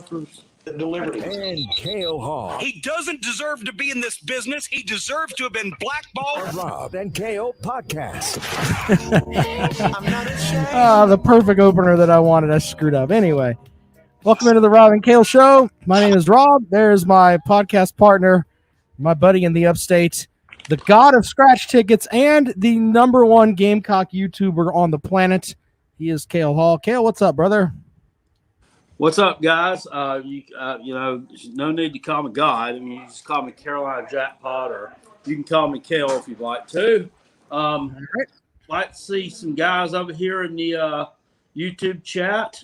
workers that delivered it. And Kale Hall. He doesn't deserve to be in this business. He deserves to have been blackballed. Rob and Kale podcast. I'm not ashamed. The perfect opener that I wanted. I screwed up. Anyway, welcome into the Rob and Kale show. My name is Rob. There's my podcast partner, my buddy in the upstate, the god of scratch tickets, and the number one Gamecock YouTuber on the planet. He is Kale Hall. Kale, what's up, brother? What's up, guys? You know, no need to call me God. I mean, you just call me Carolina Jackpot, or you can call me Kale if you'd like to. Like to see some guys over here in the YouTube chat.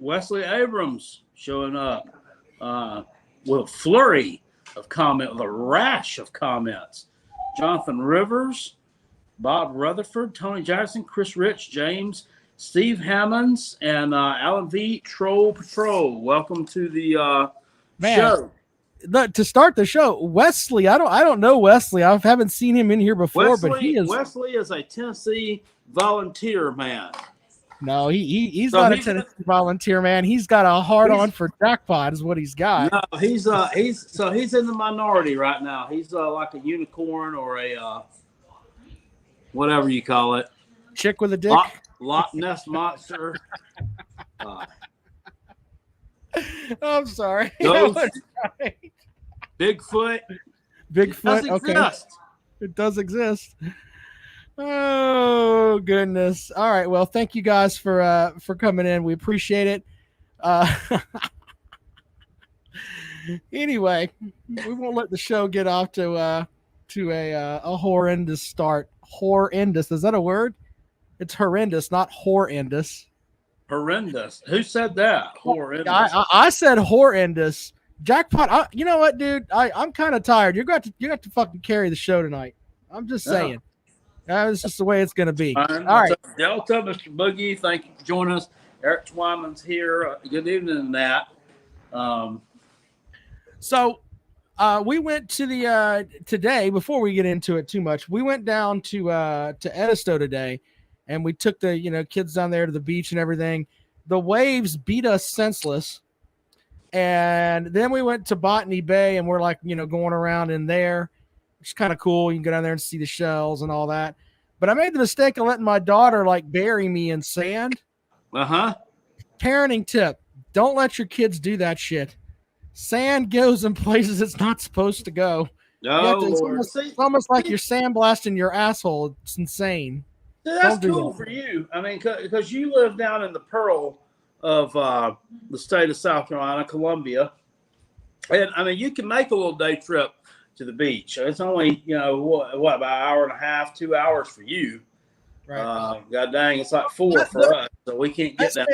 Wesley Abrams showing up with a flurry of comment, with a rash of comments. Jonathan Rivers, Bob Rutherford, Tony Jackson, Chris Rich, James, Steve Hammonds, and Alan V. Troll Patrol. Welcome to the show. To start the show, Wesley. I don't know Wesley. I haven't seen him in here before, Wesley, but he is. Wesley is a Tennessee volunteer man. No, he's not a Tennessee volunteer man. He's got a hard on for jackpot, is what he's got. No, he's in the minority right now. He's like a unicorn or a whatever you call it. Chick with a dick. Loch Ness monster. I'm sorry. Ghost. Bigfoot. Bigfoot. Okay. Exist. It does exist. Oh goodness. All right. Well, thank you guys for coming in. We appreciate it. Anyway, we won't let the show get off to a horrendous start. Horrendous. Is that a word? It's horrendous, not horrendous. Horrendous. Who said that? Horrendous. I said horrendous. Jackpot. You know what, dude? I'm kind of tired. You got to fucking carry the show tonight. I'm just saying. That's just the way it's going to be. Fine. All right. Delta, Mr. Boogie, thank you for joining us. Eric Twyman's here. Good evening, Nat. So we went to the today, before we get into it too much, we went down to Edisto today, and we took the kids down there to the beach and everything. The waves beat us senseless. And then we went to Botany Bay, and we're like, going around in there. It's kind of cool. You can go down there and see the shells and all that. But I made the mistake of letting my daughter bury me in sand. Parenting tip: don't let your kids do that shit. Sand goes in places it's not supposed to go. It's almost like you're sandblasting your asshole. It's insane. That's cool for you. I mean, because you live down in the pearl of the state of South Carolina, Columbia. And, I mean, you can make a little day trip to the beach. It's only, about an hour and a half, 2 hours for you. Right. God dang, it's like 4 for us, so we can't get that.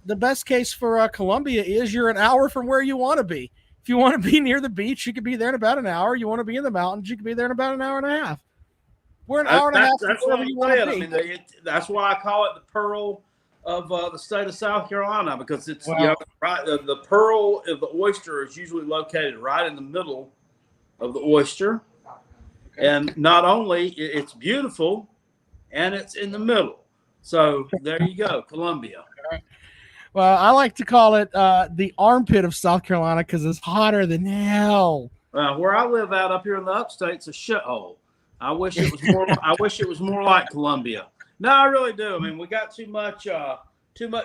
The best case for Columbia is you're an hour from where you want to be. If you want to be near the beach, you could be there in about an hour. You want to be in the mountains, you could be there in about an hour and a half. We're an hour and a half from wherever you want to be. I mean, that's why I call it the pearl of the state of South Carolina, because it's right. The pearl of the oyster is usually located right in the middle of the oyster, and not only it's beautiful, and it's in the middle. So there you go, Columbia. Well, I like to call it the armpit of South Carolina because it's hotter than hell. Where I live out up here in the upstate, it's a shithole. I wish it was more. I wish it was more like Columbia. No, I really do. I mean, we got too much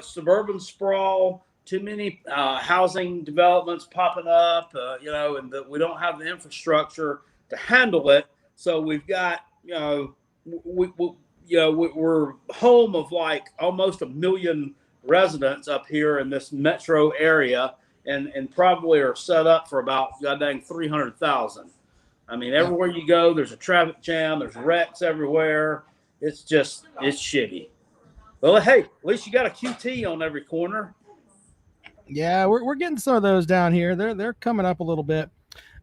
suburban sprawl, too many housing developments popping up, and we don't have the infrastructure to handle it. So we've got, we're home of like almost 1 million residents up here in this metro area, and probably are set up for about goddamn 300,000. I mean, everywhere you go, there's a traffic jam, there's wrecks everywhere. It's shitty. Well, hey, at least you got a QT on every corner. Yeah, we're getting some of those down here. They're coming up a little bit.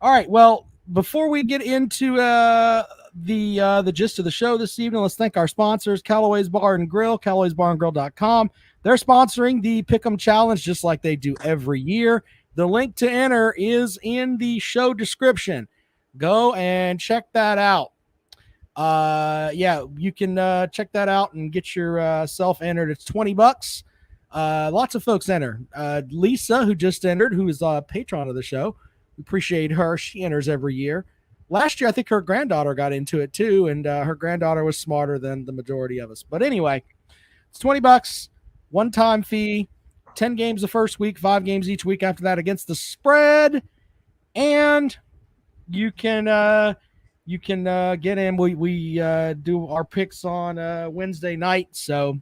All right, well, before we get into the gist of the show this evening, let's thank our sponsors, Callaway's Bar and Grill, Callaway'sBarandGrill.com. They're sponsoring the Pick'em Challenge just like they do every year. The link to enter is in the show description. Go and check that out. You can check that out and get yourself entered. It's $20. Lots of folks enter. Lisa, who just entered, who is a patron of the show. We appreciate her. She enters every year. Last year, I think her granddaughter got into it too, and her granddaughter was smarter than the majority of us. But anyway, it's $20, one-time fee, 10 games the first week, 5 games each week after that against the spread, and you can get in. We do our picks on Wednesday night, so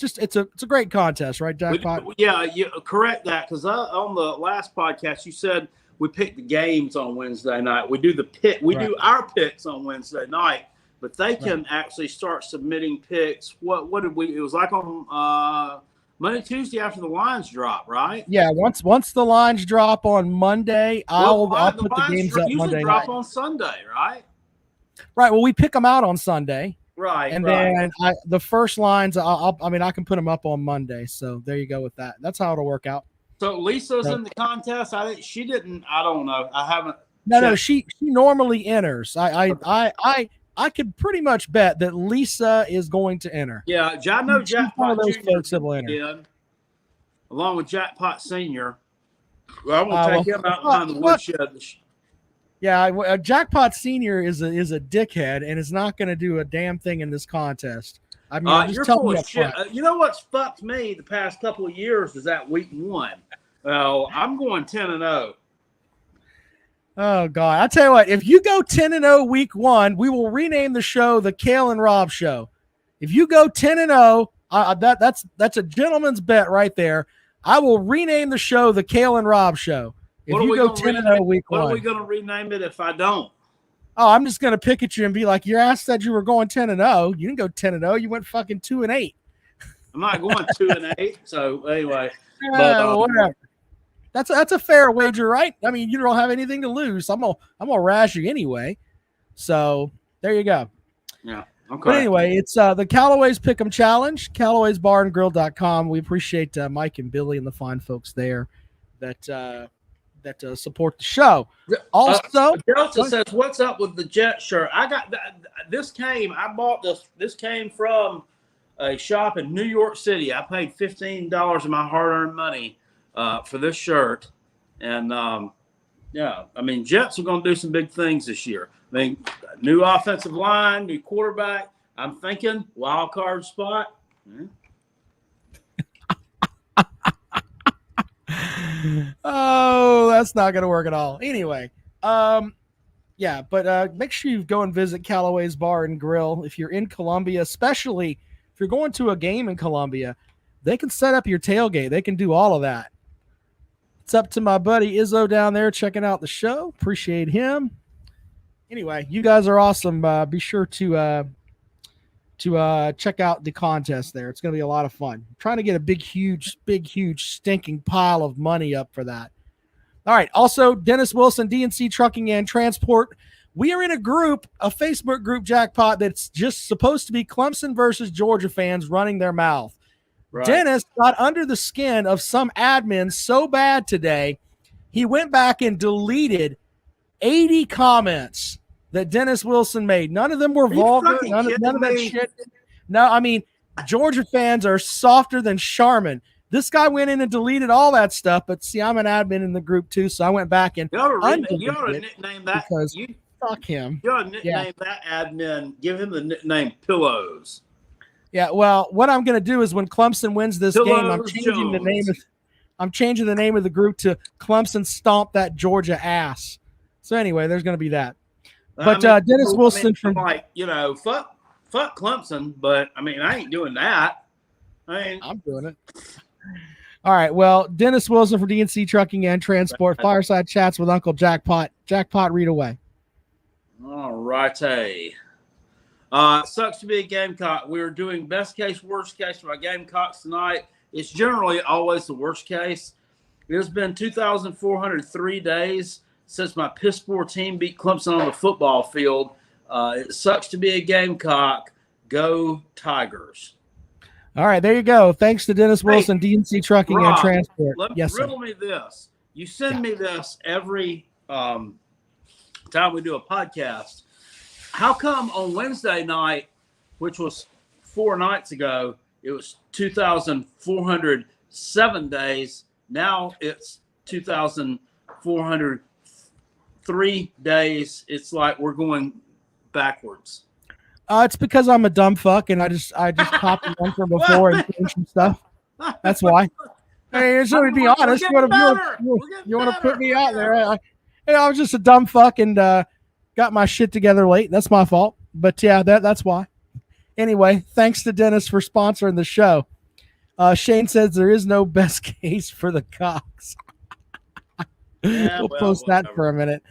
it's a great contest, right, Jackpot? Yeah, you correct that, because on the last podcast you said we pick the games on Wednesday night. We do the pick. We do our picks on Wednesday night, but they can actually start submitting picks. What did we? It was like on Monday, Tuesday after the lines drop, right? Yeah. Once the lines drop on Monday, I'll put the games up Monday drop night. on Sunday, right? Right. Well, we pick them out on Sunday. Right. And then the first lines, I can put them up on Monday. So there you go with that. That's how it'll work out. So Lisa's in the contest. She didn't. I don't know. I haven't. No. She normally enters. I could pretty much bet that Lisa is going to enter. Yeah, I know Jackpot one of those Jr. folks that will enter. Along with Jackpot Senior. Well, I'm gonna take him out behind the woodshed. Yeah, Jackpot Senior is a dickhead and is not going to do a damn thing in this contest. I mean, I'm just telling you up front. You know what's fucked me the past couple of years is that week 1. Well, I'm going 10-0. Oh God! I tell you what, if you go 10-0 week 1, we will rename the show the Kale and Rob Show. If you go 10-0, that's a gentleman's bet right there. I will rename the show the Kale and Rob Show. If you go 10-0 week 1, what are we going to rename it if I don't? Oh, I'm just going to pick at you and be like, your ass said you were going 10-0. You didn't go 10-0. You went fucking 2-8. I'm not going 2-8. So anyway, whatever. That's a fair wager, right? I mean, you don't have anything to lose. I'm gonna rash you anyway. So there you go. Yeah. Okay. But anyway, it's the Callaway's Pick'em Challenge, Callaway'sBarandGrill.com. We appreciate Mike and Billy and the fine folks there that support the show. Also, Delta says, "What's up with the Jet shirt?" I got this. I bought this. This came from a shop in New York City. I paid $15 of my hard-earned money for this shirt, and yeah, I mean, Jets are going to do some big things this year. I mean, new offensive line, new quarterback. I'm thinking wild card spot. Yeah. Oh, that's not going to work at all. Anyway, yeah, but make sure you go and visit Callaway's Bar and Grill if you're in Columbia, especially if you're going to a game in Columbia. They can set up your tailgate. They can do all of that. It's up to my buddy Izzo down there checking out the show. Appreciate him. Anyway, you guys are awesome. Be sure to check out the contest there. It's going to be a lot of fun. I'm trying to get a big, huge stinking pile of money up for that. All right. Also, Dennis Wilson, DNC Trucking and Transport. We are in a Facebook group, Jackpot, that's just supposed to be Clemson versus Georgia fans running their mouth. Right. Dennis got under the skin of some admin so bad today, he went back and deleted 80 comments that Dennis Wilson made. None of them were vulgar. None of that shit. No, I mean, Georgia fans are softer than Charmin. This guy went in and deleted all that stuff, but see, I'm an admin in the group too, so I went back and you ought to nickname that because fuck him. You ought to nickname that admin. Give him the nickname Pillows. Yeah, well, what I'm going to do is when Clemson wins this game, I'm changing the name of the group to Clemson Stomp That Georgia Ass. So anyway, there's going to be that. But Dennis Wilson from fuck Clemson, but I mean I ain't doing that. I'm doing it. All right. Well, Dennis Wilson for DNC Trucking and Transport. Fireside Chats with Uncle Jackpot. Jackpot, read away. All righty. Sucks to be a Gamecock. We're doing best case, worst case for my Gamecocks tonight. It's generally always the worst case. It has been 2,403 days since my piss poor team beat Clemson on the football field. It sucks to be a Gamecock. Go Tigers. All right, there you go. Thanks to Dennis Wilson, DNC Trucking and Transport. Riddle me this. You send me this every time we do a podcast. How come on Wednesday night, which was 4 nights ago, it was 2,407 days. Now it's 2,403 days. It's like we're going backwards. It's because I'm a dumb fuck and I just copied one from before and changed some stuff. That's why. Hey, so to be honest, you want to put me out there? I was just a dumb fuck and got my shit together late. That's my fault. But yeah, that's why. Anyway, thanks to Dennis for sponsoring the show. Shane says there is no best case for the Cocks. We'll post that for a minute.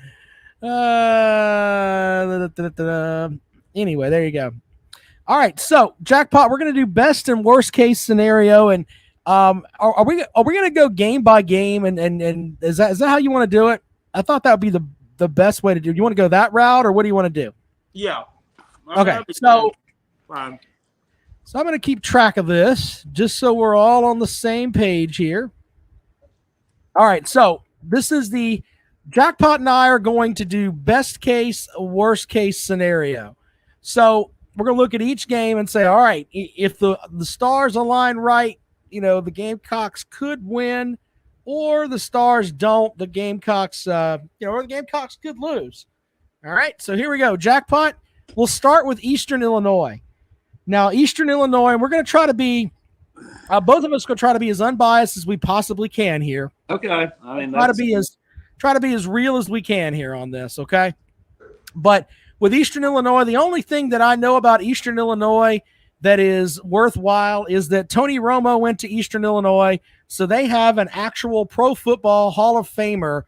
Anyway, there you go. All right, so Jackpot, we're gonna do best and worst case scenario, and are we gonna go game by game, and is that how you want to do it? I thought that would be the best way to do it. You want to go that route, or what do you want to do? Yeah. Okay, so fine. So I'm gonna keep track of this just so we're all on the same page here. All right, so this is the Jackpot and I are going to do best case, worst case scenario. So we're going to look at each game and say, all right, if the stars align right, the Gamecocks could win, or the stars don't, the Gamecocks, or the Gamecocks could lose. All right, so here we go. Jackpot, we'll start with Eastern Illinois. Now, Eastern Illinois, we're going to try to be, both of us going to try to be as unbiased as we possibly can here. Okay. I mean, try to be as real as we can here on this, okay? But with Eastern Illinois, the only thing that I know about Eastern Illinois that is worthwhile is that Tony Romo went to Eastern Illinois, so they have an actual Pro Football Hall of Famer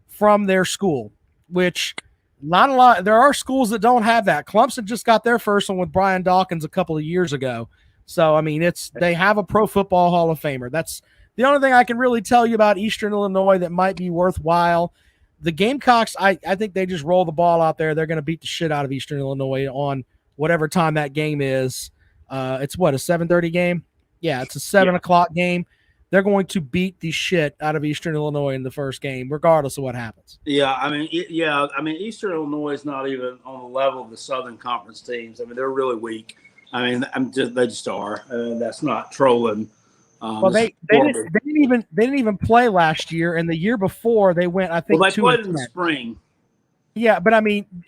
from their school, which not a lot. There are schools that don't have that. Clemson just got their first one with Brian Dawkins a couple of years ago. So, I mean, they have a Pro Football Hall of Famer. That's the only thing I can really tell you about Eastern Illinois that might be worthwhile. The Gamecocks, I think they just roll the ball out there. They're going to beat the shit out of Eastern Illinois on whatever time that game is. It's what, a 7:30 game? Yeah, it's a 7 o'clock game. They're going to beat the shit out of Eastern Illinois in the first game, regardless of what happens. Yeah, I mean, Eastern Illinois is not even on the level of the Southern Conference teams. I mean, they're really weak. I mean, they just are. That's not trolling. Well, they didn't even play last year, and the year before they went. I think they played in the spring. Yeah, but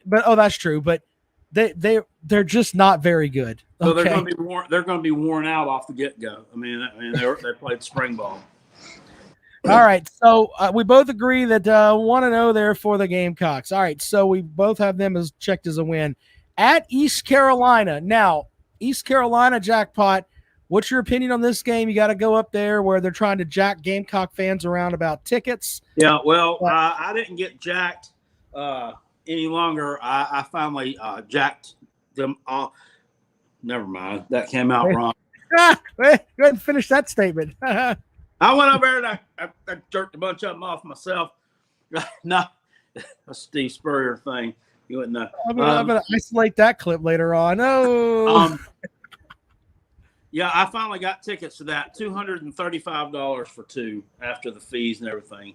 that's true. But they're just not very good. So they're going to be worn out off the get go. I mean, they played spring ball. All right, so we both agree that 1-0 there for the Gamecocks. All right, so we both have them as checked as a win at East Carolina. Now, East Carolina, Jackpot. What's your opinion on this game? You got to go up there where they're trying to jack Gamecock fans around about tickets. Yeah, well, I didn't get jacked any longer. I finally jacked them all. Never mind. That came out wrong. Go ahead and finish that statement. I went over there and I jerked a bunch of them off myself. No, a Steve Spurrier thing. You wouldn't know. I'm going to isolate that clip later on. Oh. Yeah, I finally got tickets to that. $235 for two after the fees and everything.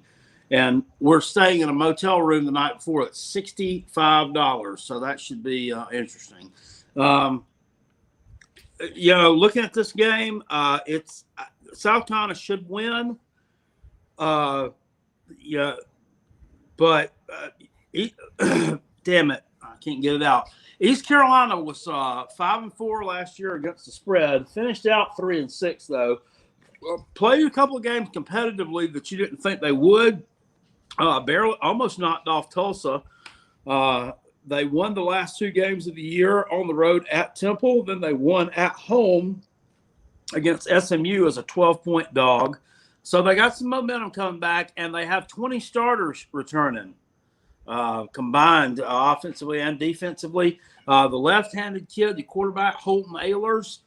And we're staying in a motel room the night before at $65. So that should be interesting. Looking at this game, it's South Carolina should win. But damn it, I can't get it out. East Carolina was 5-4 last year against the spread. Finished out 3-6 though. Played a couple of games competitively that you didn't think they would. Barely, almost knocked off Tulsa. They won the last two games of the year on the road at Temple. Then they won at home against SMU as a 12-point dog. So they got some momentum coming back, and they have 20 starters returning. Combined offensively and defensively. The left-handed kid, the quarterback, Holton Ahlers,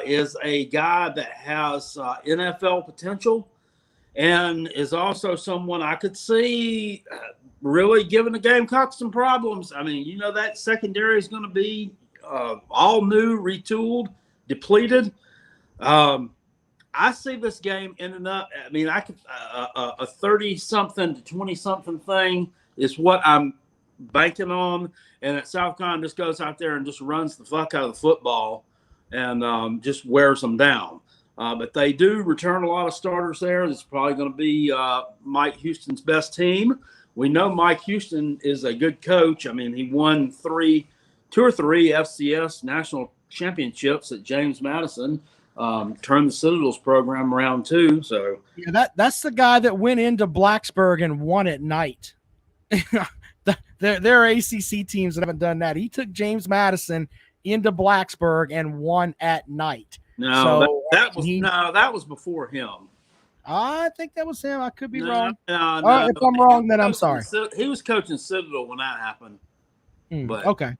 is a guy that has NFL potential and is also someone I could see really giving the Gamecocks some problems. I mean, that secondary is going to be all new, retooled, depleted. I see this game ending up, I could a 30-something to 20-something thing is what I'm banking on, and that South Carolina just goes out there and just runs the fuck out of the football and just wears them down. But they do return a lot of starters there. It's probably going to be Mike Houston's best team. We know Mike Houston is a good coach. I mean, he won two or three FCS national championships at James Madison. Turned the Citadels program around too. So yeah, that's the guy that went into Blacksburg and won at night. There are ACC teams that haven't done that. He took James Madison into Blacksburg and won at night. No, so that was before him. I think that was him. I could be wrong. No, if I'm wrong, then I'm sorry. He was coaching Citadel when that happened. But okay,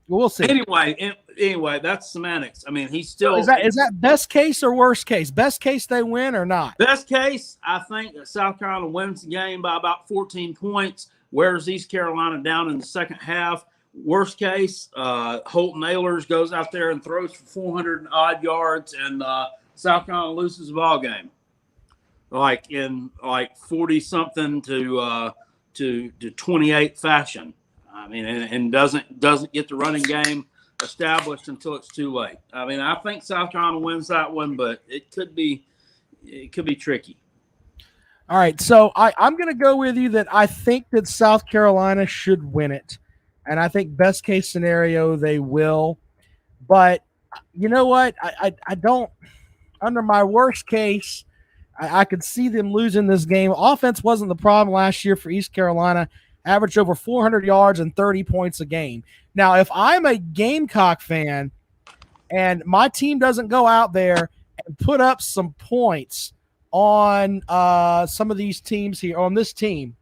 well, we'll see. Anyway, that's semantics. I mean, he's still. Is that best case or worst case? Best case, they win or not? Best case, I think that South Carolina wins the game by about 14 points. Wears East Carolina down in the second half. Worst case, Holton Ahlers goes out there and throws for 400 odd yards, and South Carolina loses the ball game. Like in 40 something to 28 fashion. I mean, and doesn't get the running game established until it's too late. I mean, I think South Carolina wins that one, but it could be tricky. All right, so I'm going to go with you that I think that South Carolina should win it, and I think best case scenario they will. But you know what? I don't. Under my worst case, I could see them losing this game. Offense wasn't the problem last year for East Carolina. Averaged over 400 yards and 30 points a game. Now, if I'm a Gamecock fan and my team doesn't go out there and put up some points on some of these teams here, on this team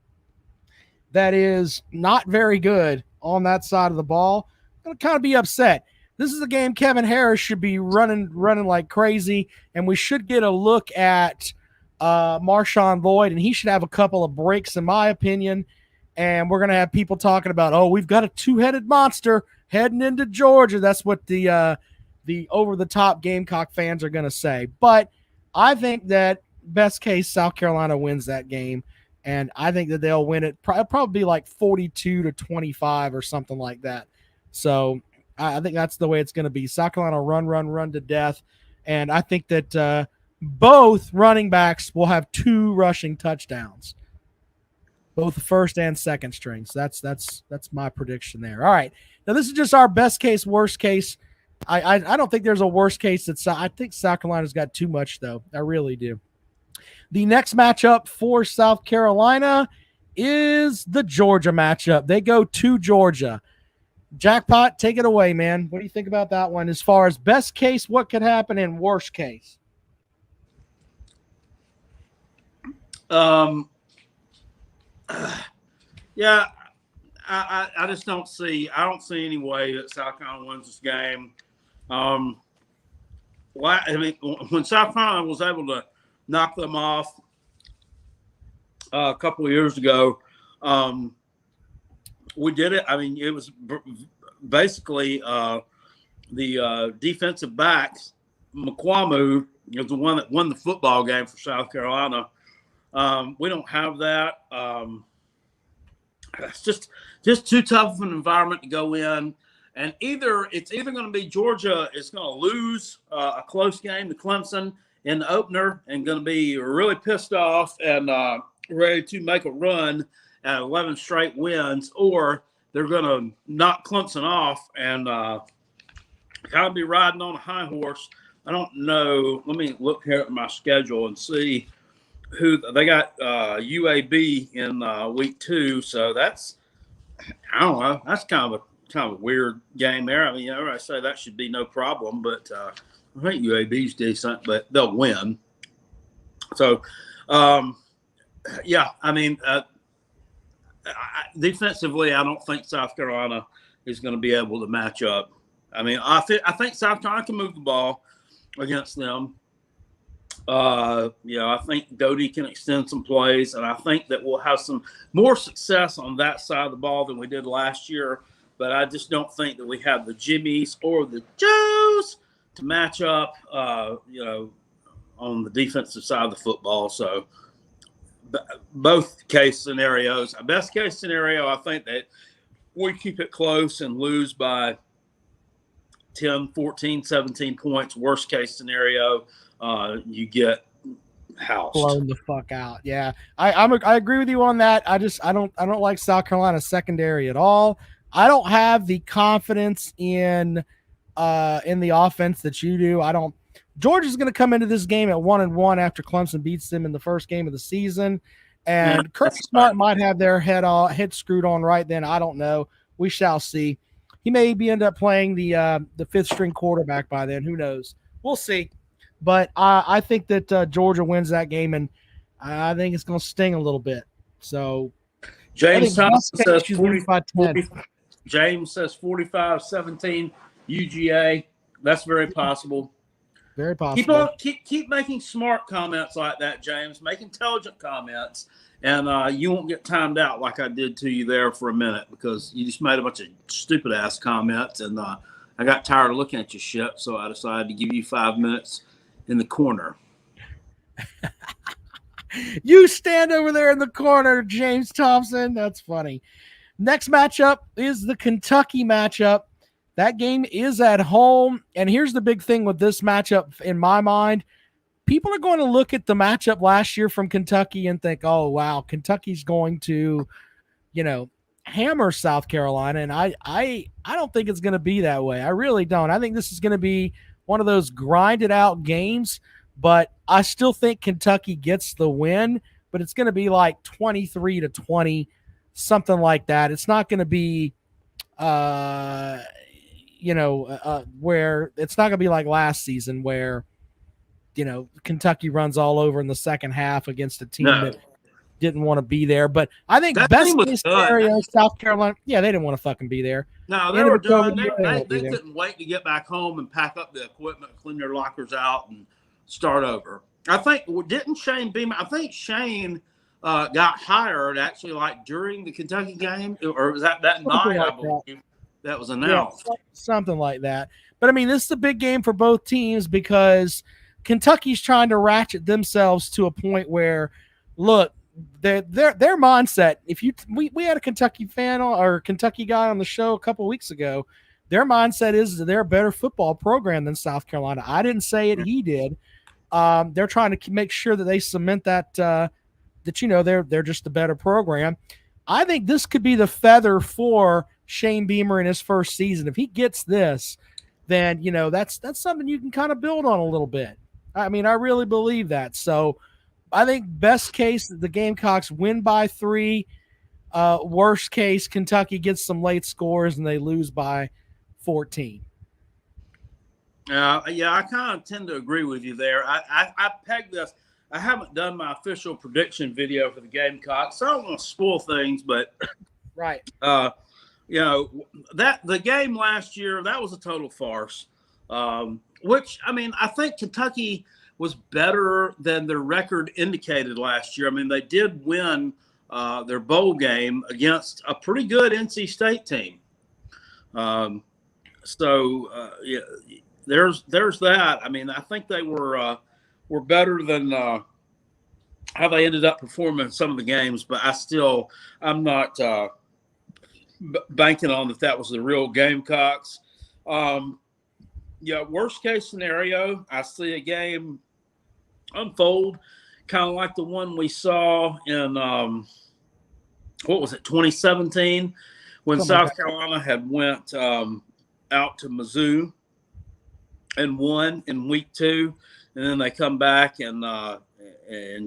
that is not very good on that side of the ball, I'm going to kind of be upset. This is a game Kevin Harris should be running like crazy, and we should get a look at Marshawn Lloyd, and he should have a couple of breaks, in my opinion. And we're going to have people talking about, oh, we've got a two-headed monster heading into Georgia. That's what the over-the-top Gamecock fans are going to say. But I think that best case, South Carolina wins that game, and I think that they'll win it probably like 42-25 or something like that. So I think that's the way it's going to be. South Carolina run to death, and I think that both running backs will have 2 rushing touchdowns. Both the first and second strings. That's my prediction there. All right. Now this is just our best case, worst case. I don't think there's a worst case. I think South Carolina's got too much, though. I really do. The next matchup for South Carolina is the Georgia matchup. They go to Georgia. Jackpot, take it away, man. What do you think about that one? As far as best case, what could happen, and worst case? Yeah, I just don't see any way that South Carolina wins this game. I mean, when South Carolina was able to knock them off a couple of years ago, we did it. I mean, it was basically the defensive backs. McQuamu was the one that won the football game for South Carolina. We don't have that. It's just too tough of an environment to go in. And it's either going to be Georgia is going to lose a close game to Clemson in the opener and going to be really pissed off and ready to make a run at 11 straight wins, or they're going to knock Clemson off and kind of be riding on a high horse. I don't know. Let me look here at my schedule and see who they got. UAB in week 2, so that's, I don't know. That's kind of a weird game there. I mean, I say that should be no problem, but I think UAB's decent, but they'll win. So, yeah, I mean, defensively, I don't think South Carolina is going to be able to match up. I mean, I think South Carolina can move the ball against them. I think Doty can extend some plays, and I think that we'll have some more success on that side of the ball than we did last year. But I just don't think that we have the Jimmies or the Joes to match up, on the defensive side of the football. So both case scenarios, best case scenario, I think that we keep it close and lose by 10, 14, 17 points. Worst case scenario, you get housed. Blown the fuck out. Yeah, I agree with you on that. I don't like South Carolina's secondary at all. I don't have the confidence in the offense that you do. Georgia's going to come into this game at 1-1 after Clemson beats them in the first game of the season, and Kirby Smart might have their head screwed on right then. I don't know. We shall see. He may end up playing the fifth string quarterback by then. Who knows? We'll see. But I think that Georgia wins that game, and I think it's going to sting a little bit. So James Thompson says 45-10. James says 45-17 UGA. That's very possible. Very possible. Keep making smart comments like that, James. Make intelligent comments, and you won't get timed out like I did to you there for a minute because you just made a bunch of stupid ass comments, and I got tired of looking at your shit, so I decided to give you 5 minutes in the corner. You stand over there in the corner, James Thompson. That's funny. Next matchup is the Kentucky matchup. That game is at home. And here's the big thing with this matchup in my mind. People are going to look at the matchup last year from Kentucky and think, oh, wow, Kentucky's going to, hammer South Carolina. And I don't think it's going to be that way. I really don't. I think this is going to be one of those grinded out games, but I still think Kentucky gets the win, but it's going to be like 23-20, something like that. It's not going to be, where it's not going to be like last season where, Kentucky runs all over in the second half against a team that didn't want to be there. But I think that best case scenario, South Carolina, they didn't want to fucking be there. No, they were done. They couldn't wait to get back home and pack up the equipment, clean their lockers out, and start over. I think didn't Shane Beamer? I think Shane got hired actually like during the Kentucky game, or was that night? Like I believe that was announced. Yeah, something like that. But I mean, this is a big game for both teams because Kentucky's trying to ratchet themselves to a point where, look, their mindset. If we had a Kentucky fan or Kentucky guy on the show a couple weeks ago, their mindset is that they're a better football program than South Carolina. I didn't say it; he did. They're trying to make sure that they cement that they're just a better program. I think this could be the feather for Shane Beamer in his first season. If he gets this, then that's something you can kind of build on a little bit. I mean, I really believe that. So I think best case, the Gamecocks win by 3. Worst case, Kentucky gets some late scores and they lose by 14. Yeah, I kind of tend to agree with you there. I pegged this. I haven't done my official prediction video for the Gamecocks, so I don't want to spoil things, but right. That the game last year, that was a total farce. Which, I mean, I think Kentucky was better than their record indicated last year. I mean, they did win their bowl game against a pretty good NC State team. There's that. I mean, I think they were better than how they ended up performing in some of the games, but I'm not banking on that was the real Gamecocks. Worst case scenario, I see a game unfold kind of like the one we saw in 2017 when South Carolina had went out to Mizzou and won in week 2, and then they come back and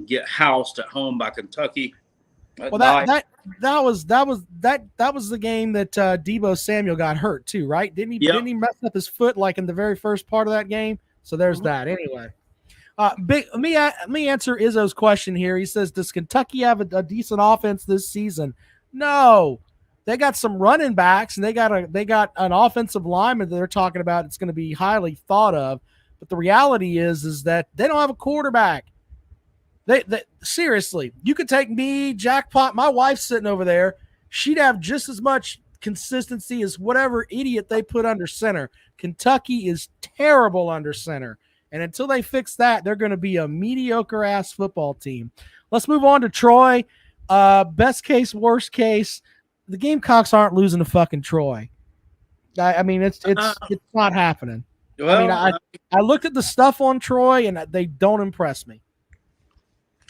get housed at home by Kentucky. Well, that was the game that Deebo Samuel got hurt too, right? Didn't he? Yep. Didn't he mess up his foot like in the very first part of that game? So there's that. Anyway, let me answer Izzo's question here. He says, "Does Kentucky have a decent offense this season?" No, they got some running backs and they got an offensive lineman that they're talking about. It's going to be highly thought of, but the reality is that they don't have a quarterback. They seriously, you could take me, Jackpot, my wife's sitting over there. She'd have just as much consistency as whatever idiot they put under center. Kentucky is terrible under center. And until they fix that, they're going to be a mediocre-ass football team. Let's move on to Troy. Best case, worst case, the Gamecocks aren't losing to fucking Troy. I mean, it's not happening. Well, I looked at the stuff on Troy, and they don't impress me.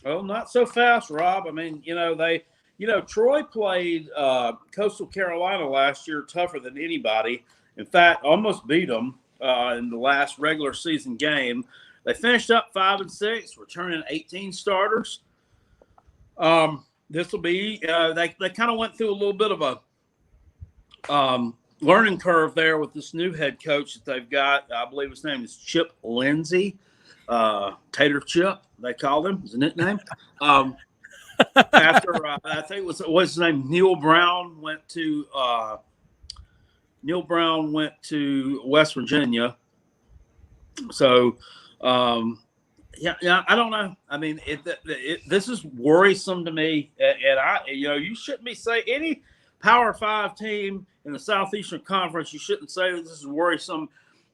well, not so fast, Rob. I mean, Troy played Coastal Carolina last year tougher than anybody. In fact, almost beat them in the last regular season game. They finished up 5-6, returning 18 starters. This will be they kind of went through a little bit of a learning curve there with this new head coach that they've got. I believe his name is Chip Lindsey, Tater Chip. They called him as a nickname. After I think what's his name, Neil Brown went to West Virginia. So yeah, I don't know. I mean, this is worrisome to me, and you shouldn't be saying any Power 5 team in the Southeastern Conference. You shouldn't say this is worrisome,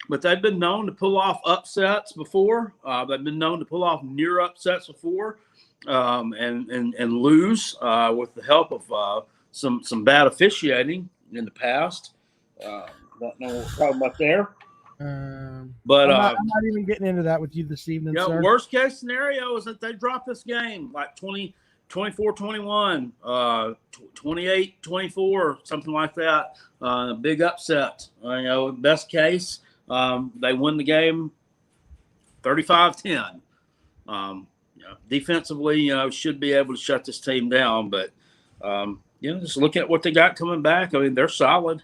but they've been known to pull off upsets before. They've been known to pull off near upsets before, and lose with the help of some bad officiating in the past. Don't know what we're talking about there. But I'm not even getting into that with you this evening. Yeah, sir. worst case scenario is that they drop this game like 24-21, 28-24, something like that. Big upset. Best case, they win the game 35-10. Defensively, should be able to shut this team down. But, just look at what they got coming back. I mean, they're solid.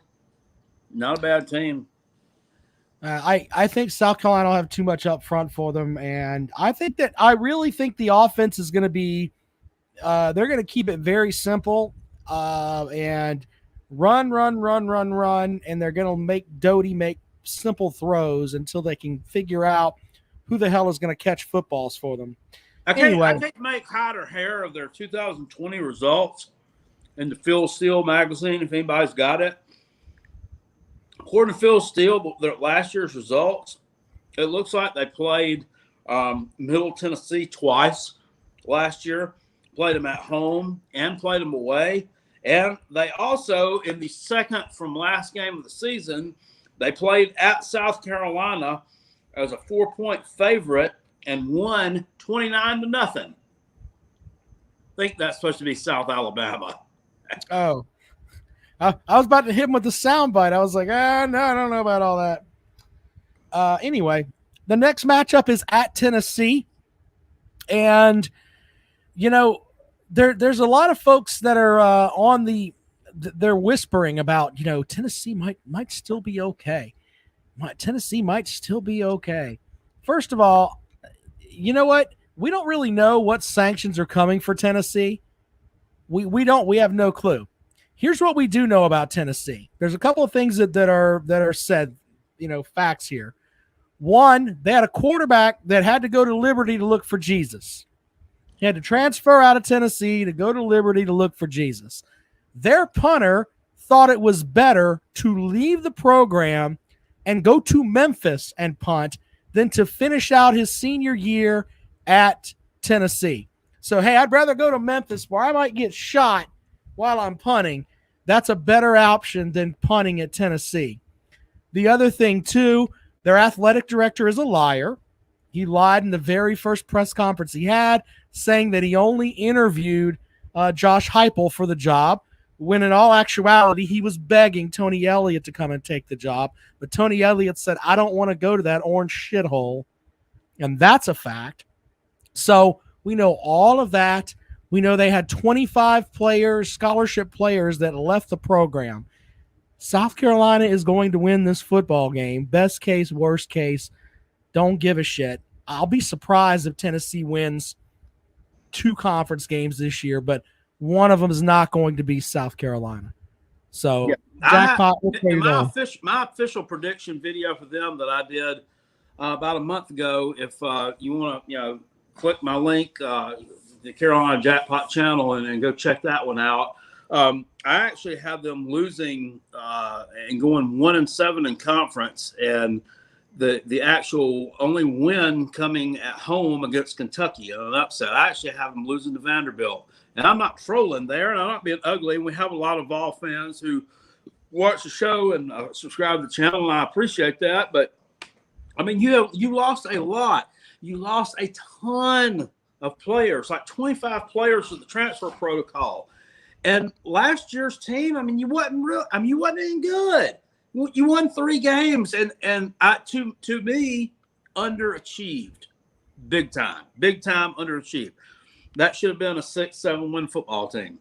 Not a bad team. I think South Carolina will have too much up front for them, and I really think the offense is going to be they're going to keep it very simple and run, and they're going to make Doty make simple throws until they can figure out who the hell is going to catch footballs for them. I can't make hide or hair of their 2020 results in the Phil Steele magazine if anybody's got it. According to Phil Steele, their last year's results, it looks like they played Middle Tennessee twice last year, played them at home and played them away. And they also, in the second from last game of the season, they played at South Carolina as a 4-point favorite and won 29-0. I think that's supposed to be South Alabama. Oh. I was about to hit him with the soundbite. I was like, no, I don't know about all that. Anyway, the next matchup is at Tennessee. And, there's a lot of folks that are they're whispering about, Tennessee might still be okay. Tennessee might still be okay. First of all, you know what? We don't really know what sanctions are coming for Tennessee. We have no clue. Here's what we do know about Tennessee. There's a couple of things that are said, facts here. One, they had a quarterback that had to go to Liberty to look for Jesus. He had to transfer out of Tennessee to go to Liberty to look for Jesus. Their punter thought it was better to leave the program and go to Memphis and punt than to finish out his senior year at Tennessee. So, hey, I'd rather go to Memphis where I might get shot while I'm punting. That's a better option than punting at Tennessee. The other thing, too, their athletic director is a liar. He lied in the very first press conference he had, saying that he only interviewed Josh Heupel for the job, when in all actuality, he was begging Tony Elliott to come and take the job. But Tony Elliott said, I don't want to go to that orange shithole. And that's a fact. So we know all of that. We know they had 25 players, scholarship players, that left the program. South Carolina is going to win this football game. Best case, worst case, don't give a shit. I'll be surprised if Tennessee wins 2 conference games this year, but one of them is not going to be South Carolina. So, yeah, jackpot. My official prediction video for them that I did about a month ago, if you want to, click my link, the Carolina Jackpot channel, and go check that one out. I actually have them losing and going 1-7 in conference, and the actual only win coming at home against Kentucky in an upset. I actually have them losing to Vanderbilt, and I'm not trolling there, and I'm not being ugly. We have a lot of Vol fans who watch the show and subscribe to the channel, and I appreciate that. But I mean, you lost a lot. You lost a ton of players, like 25 players to the transfer protocol. And last year's team, I mean, you wasn't any good. You won 3 games, and to me, underachieved, big time underachieved. That should have been a 6-7 win football team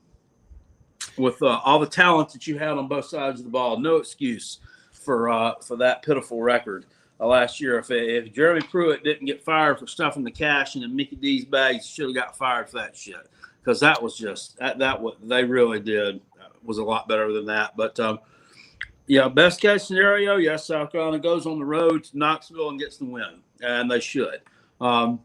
with all the talent that you had on both sides of the ball. No excuse for that pitiful record last year. If Jeremy Pruitt didn't get fired for stuffing the cash in Mickey D's bags, he should have got fired for that shit, because that was just that what they really did was a lot better than that. But best case scenario, yes, South Carolina goes on the road to Knoxville and gets the win, and they should. Our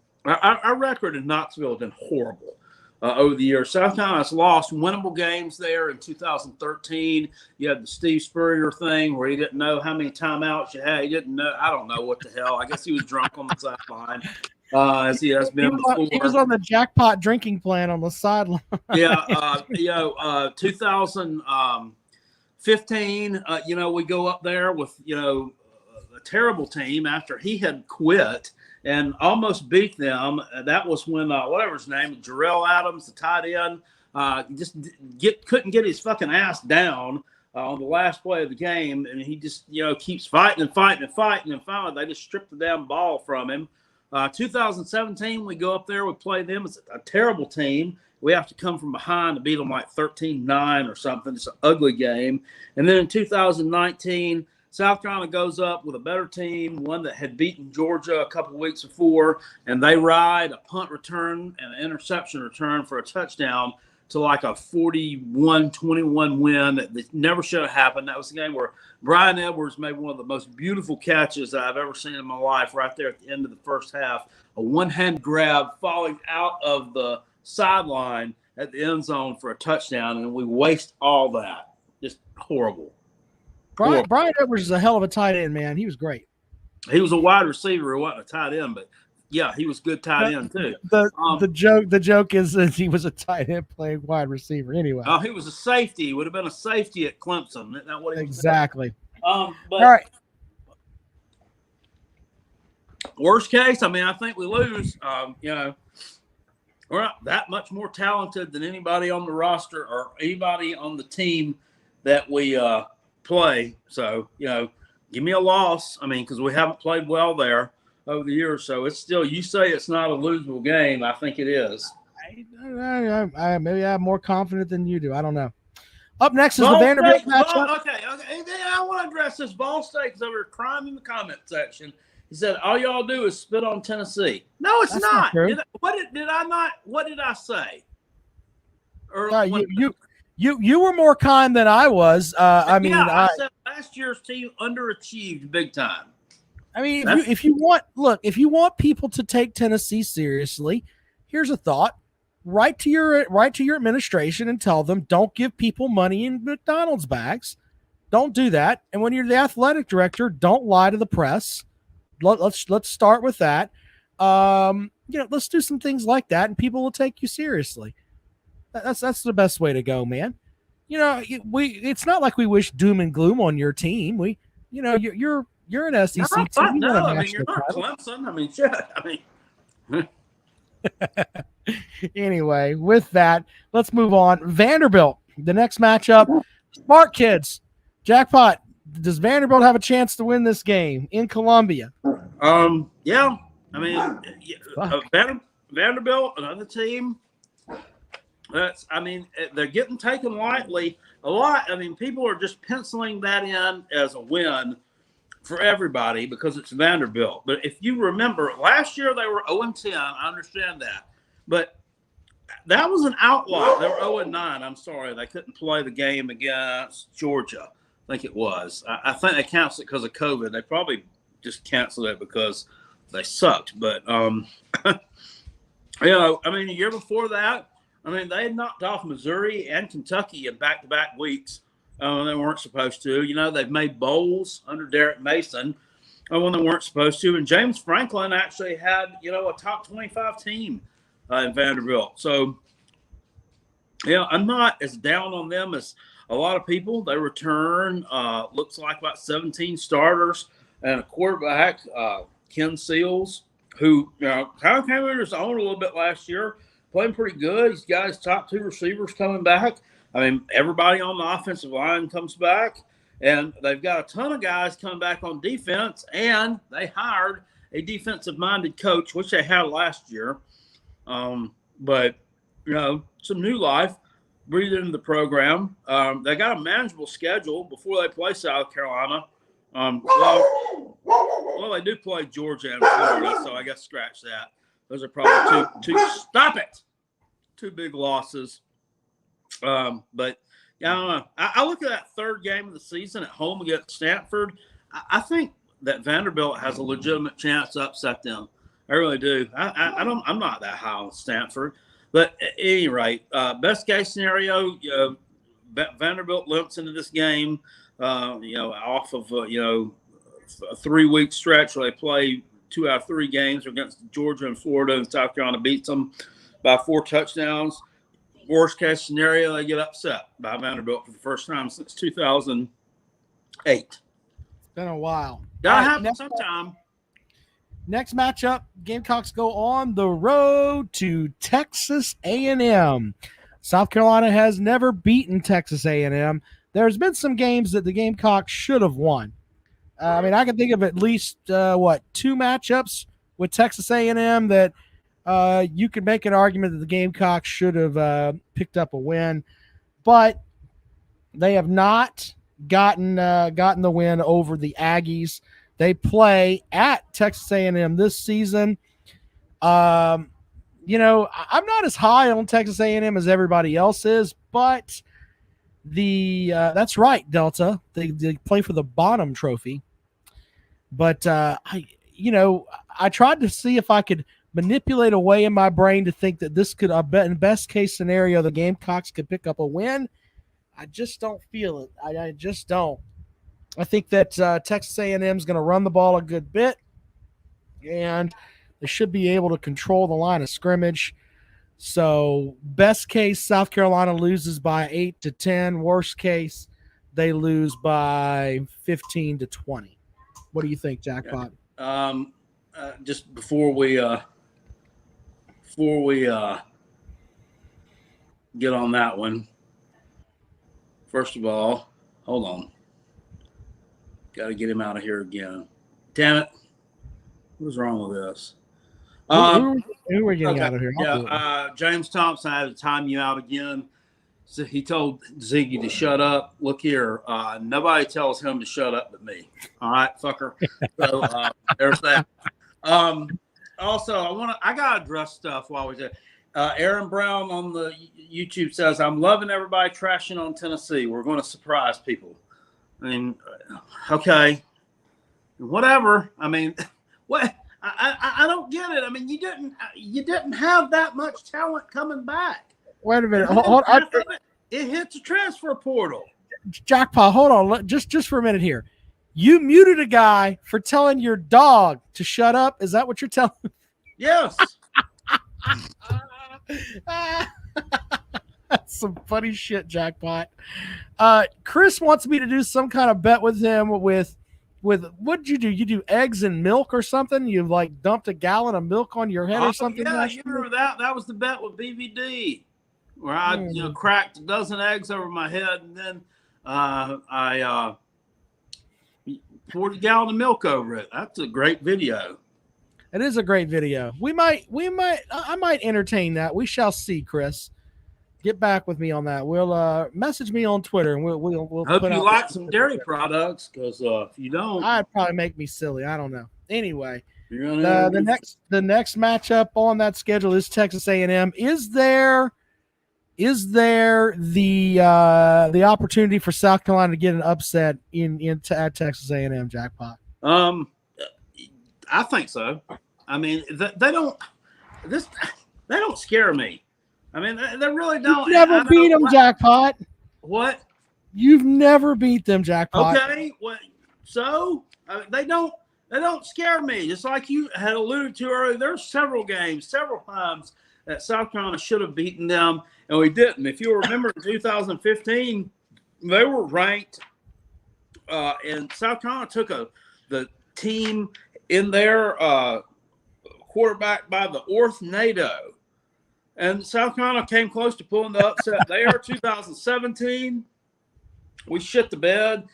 record in Knoxville has been horrible over the years. South Carolina's lost winnable games there in 2013. You had the Steve Spurrier thing where he didn't know how many timeouts you had. He didn't know. I don't know what the hell. I guess he was drunk on the sideline. As he has been before. He was on the jackpot drinking plan on the sideline. 2015, we go up there with, a terrible team after he had quit and almost beat them. That was when, whatever his name, Jarrell Adams, the tight end, couldn't get his fucking ass down on the last play of the game. And he just, keeps fighting. And finally, they just stripped the damn ball from him. 2017, we go up there, we play them. It's a terrible team. We have to come from behind to beat them like 13-9 or something. It's an ugly game. And then in 2019, South Carolina goes up with a better team, one that had beaten Georgia a couple of weeks before, and they ride a punt return and an interception return for a touchdown to like a 41-21 win that never should have happened. That was the game where Brian Edwards made one of the most beautiful catches that I've ever seen in my life right there at the end of the first half. A one-hand grab falling out of the sideline at the end zone for a touchdown, and we waste all that. Just horrible. Brian Edwards is a hell of a tight end, man. He was great. He was a wide receiver. He wasn't a tight end, but yeah, he was good tight end too. The joke is that he was a tight end playing wide receiver anyway. Oh, he was a safety. He would have been a safety at Clemson. Isn't that what he exactly. But all right. Worst case, I think we lose. We're not that much more talented than anybody on the roster or anybody on the team that we play. So, give me a loss. because we haven't played well there over the years. So it's still, you say it's not a losable game. I think it is. I maybe I'm more confident than you do. I don't know. Up next is the Vanderbilt matchup. Okay. I want to address this. Ball State is over crying in the comment section. He said, all y'all do is spit on Tennessee. No, it's not. What did I say? You were more kind than I was. I said last year's team underachieved big time. If you want people to take Tennessee seriously, here's a thought. Write to your administration and tell them, don't give people money in McDonald's bags. Don't do that. And when you're the athletic director, don't lie to the press. Let's start with that. Let's do some things like that, and people will take you seriously. That's the best way to go, man. It's not like we wish doom and gloom on your team. You're an SEC team. You're not Clemson. Shit. Anyway, with that, let's move on. Vanderbilt, the next matchup. Smart kids, jackpot. Does Vanderbilt have a chance to win this game in Columbia? Yeah. Vanderbilt, another team. They're getting taken lightly a lot. People are just penciling that in as a win for everybody because it's Vanderbilt. But if you remember, last year they were 0-10. I understand that. But that was an outlaw. They were 0-9. I'm sorry. They couldn't play the game against Georgia. I think it was. I think they canceled it because of COVID. They probably just canceled it because they sucked. But, the year before that, they had knocked off Missouri and Kentucky in back-to-back weeks when they weren't supposed to. They've made bowls under Derek Mason when they weren't supposed to. And James Franklin actually had, a top 25 team in Vanderbilt. So, I'm not as down on them as a lot of people. They return, looks like about 17 starters and a quarterback, Ken Seals, who kind of came under his own a little bit last year, playing pretty good. He's got his top 2 receivers coming back. I mean, everybody on the offensive line comes back, and they've got a ton of guys coming back on defense, and they hired a defensive-minded coach, which they had last year. But, some new life breathed into the program. They got a manageable schedule before they play South Carolina. Well, they do play Georgia and Florida, so I guess scratch that. Those are probably two big losses. But I don't know. I look at that third game of the season at home against Stanford. I think that Vanderbilt has a legitimate chance to upset them. I really do. I'm not that high on Stanford, but at any rate, best case scenario, Vanderbilt limps into this game, off of a 3-week stretch where they play 2 out of 3 games against Georgia and Florida, and South Carolina beats them by 4 touchdowns. Worst case scenario, they get upset by Vanderbilt for the first time since 2008. It's been a while. Gotta happen sometime. Next matchup, Gamecocks go on the road to Texas A&M. South Carolina has never beaten Texas A&M. There's been some games that the Gamecocks should have won. I can think of at least 2 matchups with Texas A&M that you could make an argument that the Gamecocks should have picked up a win, but they have not gotten the win over the Aggies. They play at Texas A&M this season. I'm not as high on Texas A&M as everybody else is, but that's right, Delta. They play for the Bonham Trophy. But I tried to see if I could manipulate a way in my brain to think that this could, in best case scenario, the Gamecocks could pick up a win. I just don't feel it. I just don't. I think that Texas A&M is going to run the ball a good bit, and they should be able to control the line of scrimmage. So best case, South Carolina loses by 8-10. Worst case, they lose by 15-20. What do you think, Jackpot? Just before we get on that one, first of all, hold on. Got to get him out of here again. Damn it. What's wrong with this? Who are we getting out of here? James Thompson, I had to time you out again. So he told Ziggy to shut up. Look here, nobody tells him to shut up but me. All right, fucker. So there's that. Also, I gotta address stuff while we're there. Aaron Brown on the YouTube says, "I'm loving everybody trashing on Tennessee. We're going to surprise people." I mean, okay, whatever. I mean, what? I don't get it. I mean, you didn't have that much talent coming back. Wait a minute. Hold on. It hit the transfer portal. Jackpot, hold on. Just for a minute here. You muted a guy for telling your dog to shut up. Is that what you're telling me? Yes. That's some funny shit, Jackpot. Chris wants me to do some kind of bet with him with what did you do? You do eggs and milk or something? You like dumped a gallon of milk on your head or something? Yeah, you remember that? That was the bet with BVD, where I cracked a dozen eggs over my head, and then I poured a gallon of milk over it. That's a great video. It is a great video. I might entertain that. We shall see, Chris. Get back with me on that. We'll message me on Twitter, and we'll hope put you out like some dairy products, because if you don't, I'd probably make me silly. I don't know. Anyway, the next matchup on that schedule is Texas A&M. Is there the opportunity for South Carolina to get an upset at Texas A&M, Jackpot? I think so. I mean, they don't scare me. I mean, they really don't. You've never beat them, Jackpot. What? You've never beat them, Jackpot. Okay. What? So they don't scare me. Just like you had alluded to earlier, there's several games, several times that South Carolina should have beaten them, and we didn't. If you remember, in 2015, they were ranked, and South Carolina took the team in their quarterback by the Orth-Nato. And South Carolina came close to pulling the upset there. 2017, we shit the bed.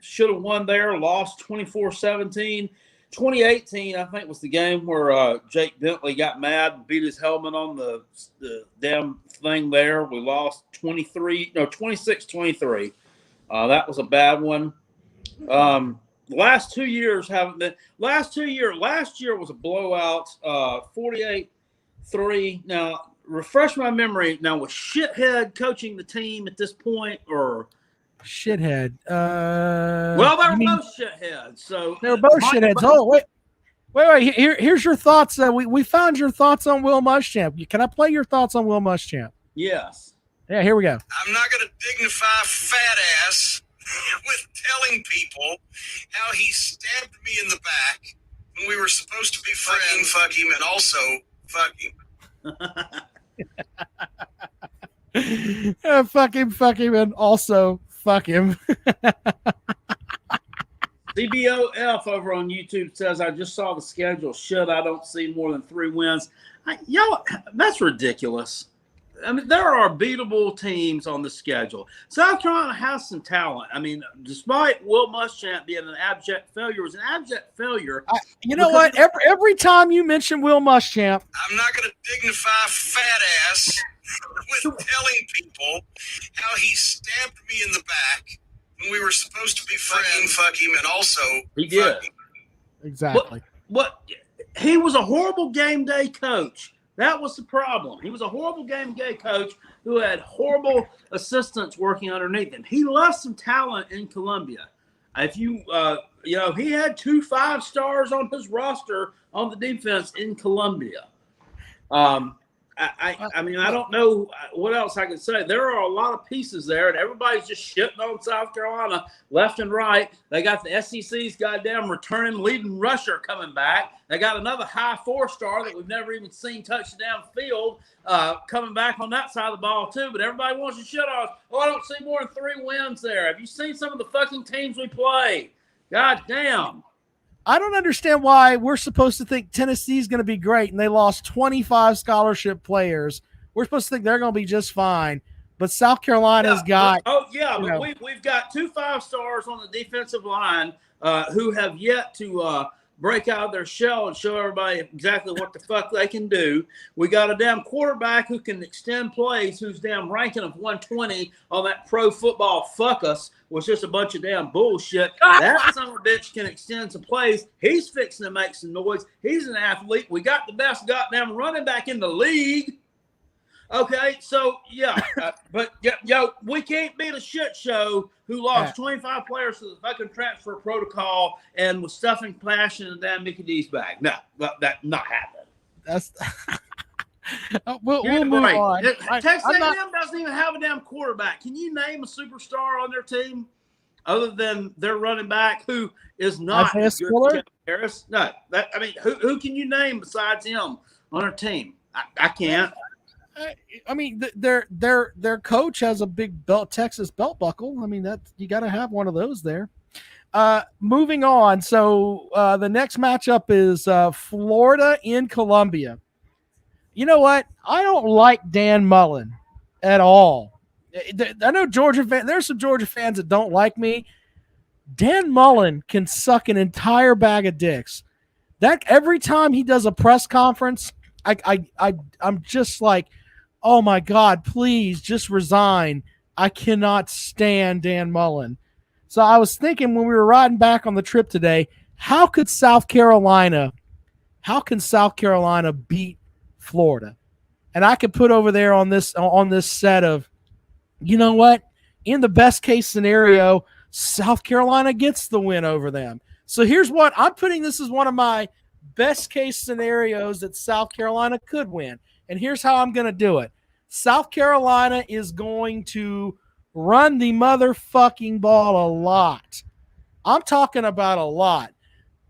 Should have won there, lost 24-17. 2018, I think, was the game where Jake Bentley got mad and beat his helmet on the damn thing there. We lost 26-23. That was a bad one. Last 2 years haven't been. Last year was a blowout, 48-3. Now, refresh my memory. Now, was Shithead coaching the team at this point, or Shithead? Well, they were both shitheads. So they were both shitheads. Oh, wait. Here's your thoughts. We found your thoughts on Will Muschamp. Can I play your thoughts on Will Muschamp? Yes. Yeah, here we go. I'm not going to dignify fat ass with telling people how he stabbed me in the back when we were supposed to be friends. Fuck him, and also fuck him. Fuck him, and also fuck him. CBOF over on YouTube says, I just saw the schedule. I don't see more than 3 wins. That's ridiculous. I mean, there are beatable teams on the schedule. South Carolina has some talent. I mean, despite Will Muschamp being an abject failure, it was an abject failure. You know what? Every time you mention Will Muschamp, I'm not going to dignify fat ass with telling people how he stabbed me in the back when we were supposed to be friends. Fuck him, and also he did. Exactly. What he was a horrible game day coach. That was the problem. He was a horrible game day coach who had horrible assistants working underneath him. He left some talent in Columbia. If you, he had 2 5-stars on his roster on the defense in Columbia. I mean, I don't know what else I can say. There are a lot of pieces there, and everybody's just shitting on South Carolina left and right. They got the SEC's goddamn returning leading rusher coming back. They got another high 4-star that we've never even seen touch the damn field coming back on that side of the ball, too. But everybody wants to shit on us. Oh, I don't see more than 3 wins there. Have you seen some of the fucking teams we play? God damn. I don't understand why we're supposed to think Tennessee's going to be great, and they lost 25 scholarship players. We're supposed to think they're going to be just fine, but South Carolina's got. We've got 2 5-stars on the defensive line who have yet to break out of their shell and show everybody exactly what the fuck they can do. We got a damn quarterback who can extend plays, whose damn ranking of 120 on that Pro Football Fuck Us was just a bunch of damn bullshit. That son of a bitch can extend some plays. He's fixing to make some noise. He's an athlete. We got the best goddamn running back in the league. Okay, so, yeah. We can't beat a shit show who lost 25 players to the fucking transfer protocol and was stuffing cash in the damn Mickey D's bag. No, that not happening. That's we'll move on. Texas A&M doesn't even have a damn quarterback. Can you name a superstar on their team other than their running back who is not Harris? No, who can you name besides him on their team? I can't. I mean, their coach has a big Texas belt buckle. I mean, that you got to have one of those there. Moving on. So the next matchup is Florida in Columbia. You know what? I don't like Dan Mullen at all. I know there's some Georgia fans that don't like me. Dan Mullen can suck an entire bag of dicks. That every time he does a press conference, I'm just like, oh my God, please just resign. I cannot stand Dan Mullen. So I was thinking when we were riding back on the trip today, how can South Carolina beat Florida? And I could put over there on this set of, you know what? In the best case scenario, South Carolina gets the win over them. So here's what I'm putting. This is one of my best case scenarios that South Carolina could win. And here's how I'm going to do it. South Carolina is going to run the motherfucking ball a lot. I'm talking about a lot.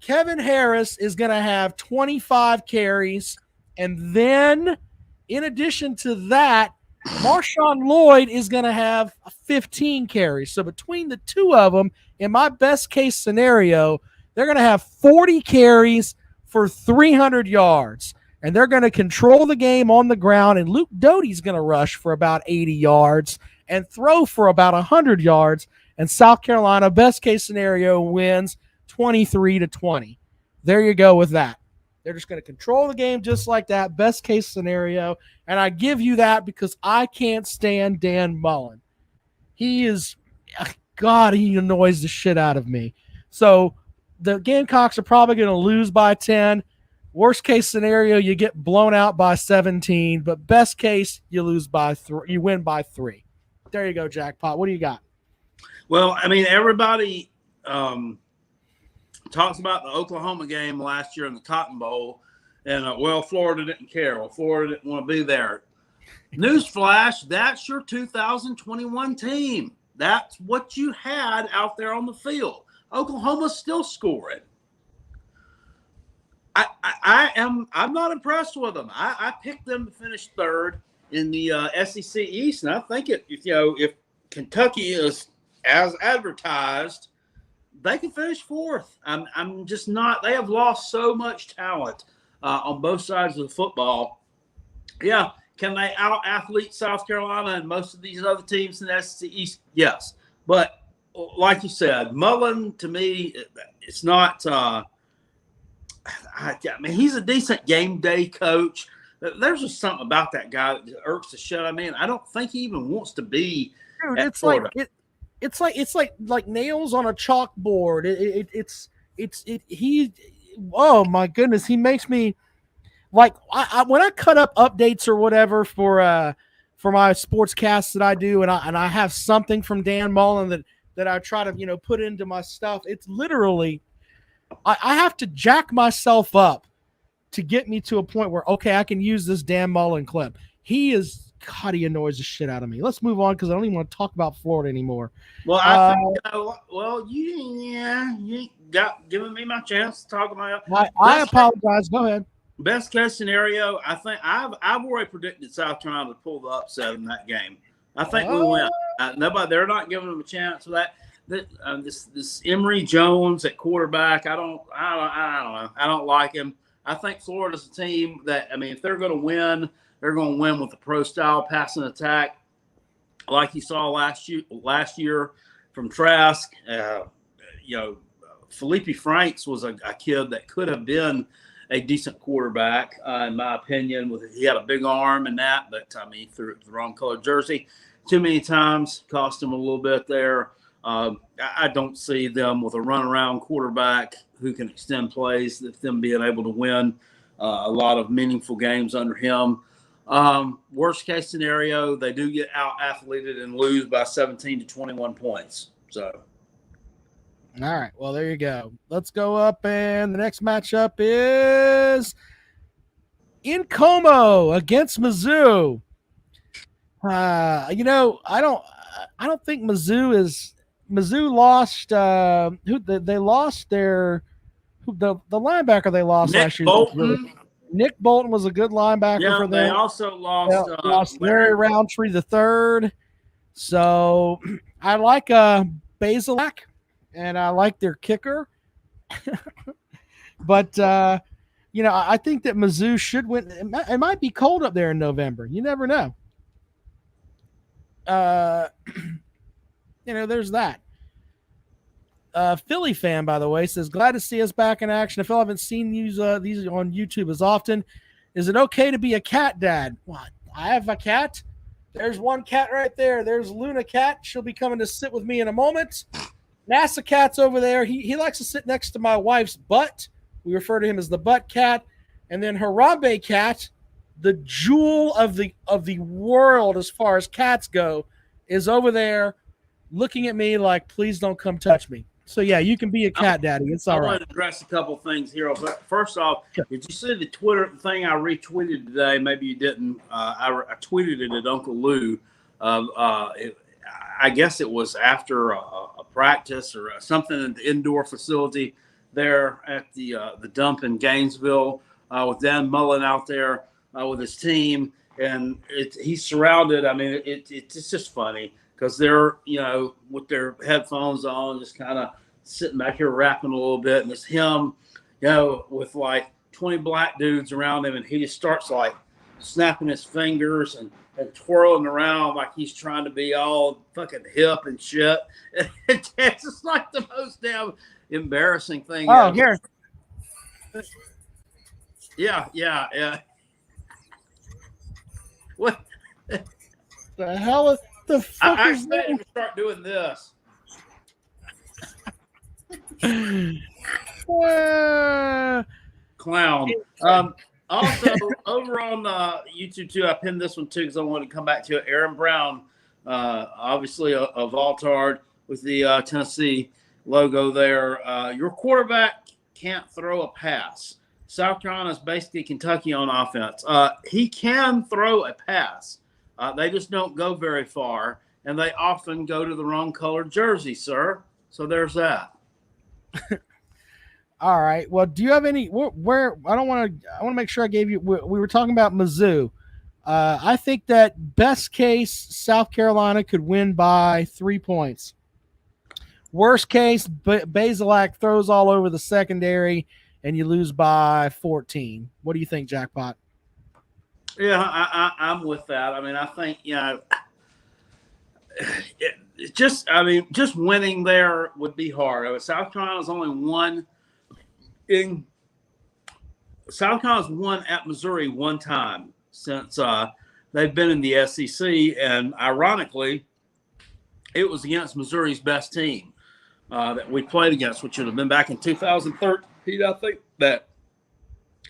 Kevin Harris is going to have 25 carries. And then in addition to that, Marshawn Lloyd is going to have 15 carries. So between the two of them, in my best case scenario, they're going to have 40 carries for 300 yards. And they're going to control the game on the ground. And Luke Doty's going to rush for about 80 yards and throw for about 100 yards. And South Carolina, best case scenario, wins 23-20. There you go with that. They're just going to control the game just like that, best case scenario. And I give you that because I can't stand Dan Mullen. He is, God, he annoys the shit out of me. So the Gamecocks are probably going to lose by 10. Worst case scenario, you get blown out by 17. But best case, you lose by 3. You win by 3. There you go, Jackpot. What do you got? Well, I mean, everybody talks about the Oklahoma game last year in the Cotton Bowl, and Florida didn't care. Well, Florida didn't want to be there. Newsflash, that's your 2021 team. That's what you had out there on the field. Oklahoma's still scoring. I'm not impressed with them. I picked them to finish third in the SEC East, and I think if Kentucky is as advertised, they can finish fourth. I'm just not. They have lost so much talent on both sides of the football. Yeah, can they out-athlete South Carolina and most of these other teams in the SEC East? Yes, but like you said, Mullen to me, it's not. I mean, he's a decent game day coach. There's just something about that guy that irks the shit out of me. And I don't think he even wants to be. Dude, it's Florida. It's like nails on a chalkboard. Oh my goodness, he makes me like when I cut up updates or whatever for my sports casts that I do, and I have something from Dan Mullen that I try to put into my stuff. It's literally I have to jack myself up to get me to a point where okay, I can use this Dan Mullen clip. He annoys the shit out of me. Let's move on because I don't even want to talk about Florida anymore. Well, I think, you ain't got giving me my chance to talk about it. I apologize. Go ahead. Best case scenario, I think I've already predicted South Carolina to pull the upset in that game. I think we win. They're not giving them a chance for that. This Emory Jones at quarterback, I don't know. I don't like him. I think Florida's a team that, I mean, if they're going to win, they're going to win with the pro-style passing attack, like you saw last year from Trask. Felipe Franks was a kid that could have been a decent quarterback, in my opinion. He had a big arm and that, but I mean, he threw the wrong colored jersey too many times, cost him a little bit there. I don't see them with a run-around quarterback who can extend plays, them being able to win a lot of meaningful games under him. Worst case scenario, they do get out-athleted and lose by 17 to 21 points. So, all right. Well, there you go. Let's go up, and the next matchup is in Como against Mizzou. I don't think Mizzou lost. They lost the linebacker they lost last year. Bolton. Nick Bolton was a good linebacker for them. They also lost Larry Roundtree III. So I like Basilak, and I like their kicker. But I think that Mizzou should win. It might be cold up there in November. You never know. There's that. Philly fan, by the way, says, glad to see us back in action. If I haven't seen these on YouTube as often, is it okay to be a cat dad? What? I have a cat. There's one cat right there. There's Luna Cat. She'll be coming to sit with me in a moment. NASA Cat's over there. He likes to sit next to my wife's butt. We refer to him as the butt cat. And then Harambe Cat, the jewel of the world as far as cats go, is over there looking at me like, please don't come touch me. So, yeah, you can be a cat daddy. It's all right. I want to address a couple of things here. But first off, did you see the Twitter thing I retweeted today? Maybe you didn't. I tweeted it at Uncle Lou. I guess it was after a practice or something at the indoor facility there at the dump in Gainesville with Dan Mullen out there with his team. and he's surrounded. I mean, it's just funny because they're, with their headphones on, just kind of sitting back here rapping a little bit, and it's him, with like 20 black dudes around him, and he just starts like snapping his fingers and twirling around like he's trying to be all fucking hip and shit. It's just like the most damn embarrassing thing. Oh, here. Yeah. What The hell is the fuck I is expect that? him to start doing this. Clown. Also, over on YouTube too, I pinned this one too because I wanted to come back to it. Aaron Brown, obviously a Valtard with the Tennessee logo there. Your quarterback can't throw a pass. South Carolina is basically Kentucky on offense. He can throw a pass. They just don't go very far, and they often go to the wrong colored jersey, sir. So there's that. All right. Well, do you have any where I want to make sure I gave you, we were talking about Mizzou. I think that best case South Carolina could win by 3 points. Worst case, Basilak throws all over the secondary and you lose by 14. What do you think, Jackpot? Yeah, I'm with that. I mean, I think, just winning there would be hard. I mean, South Carolina's only won at Missouri one time since they've been in the SEC, and ironically, it was against Missouri's best team that we played against, which would have been back in 2013. I think that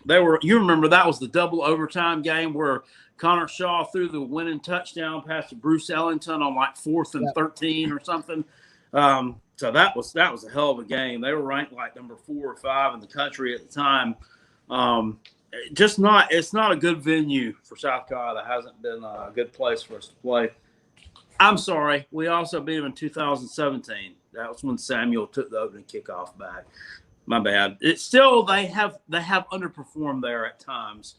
they were. You remember that was the double overtime game where Connor Shaw threw the winning touchdown pass to Bruce Ellington on like 4th and 13 or something. So that was a hell of a game. They were ranked like number 4 or 5 in the country at the time. It's not a good venue for South Carolina. It hasn't been a good place for us to play. I'm sorry. We also beat them in 2017. That was when Samuel took the opening kickoff back. My bad. It's still they have underperformed there at times.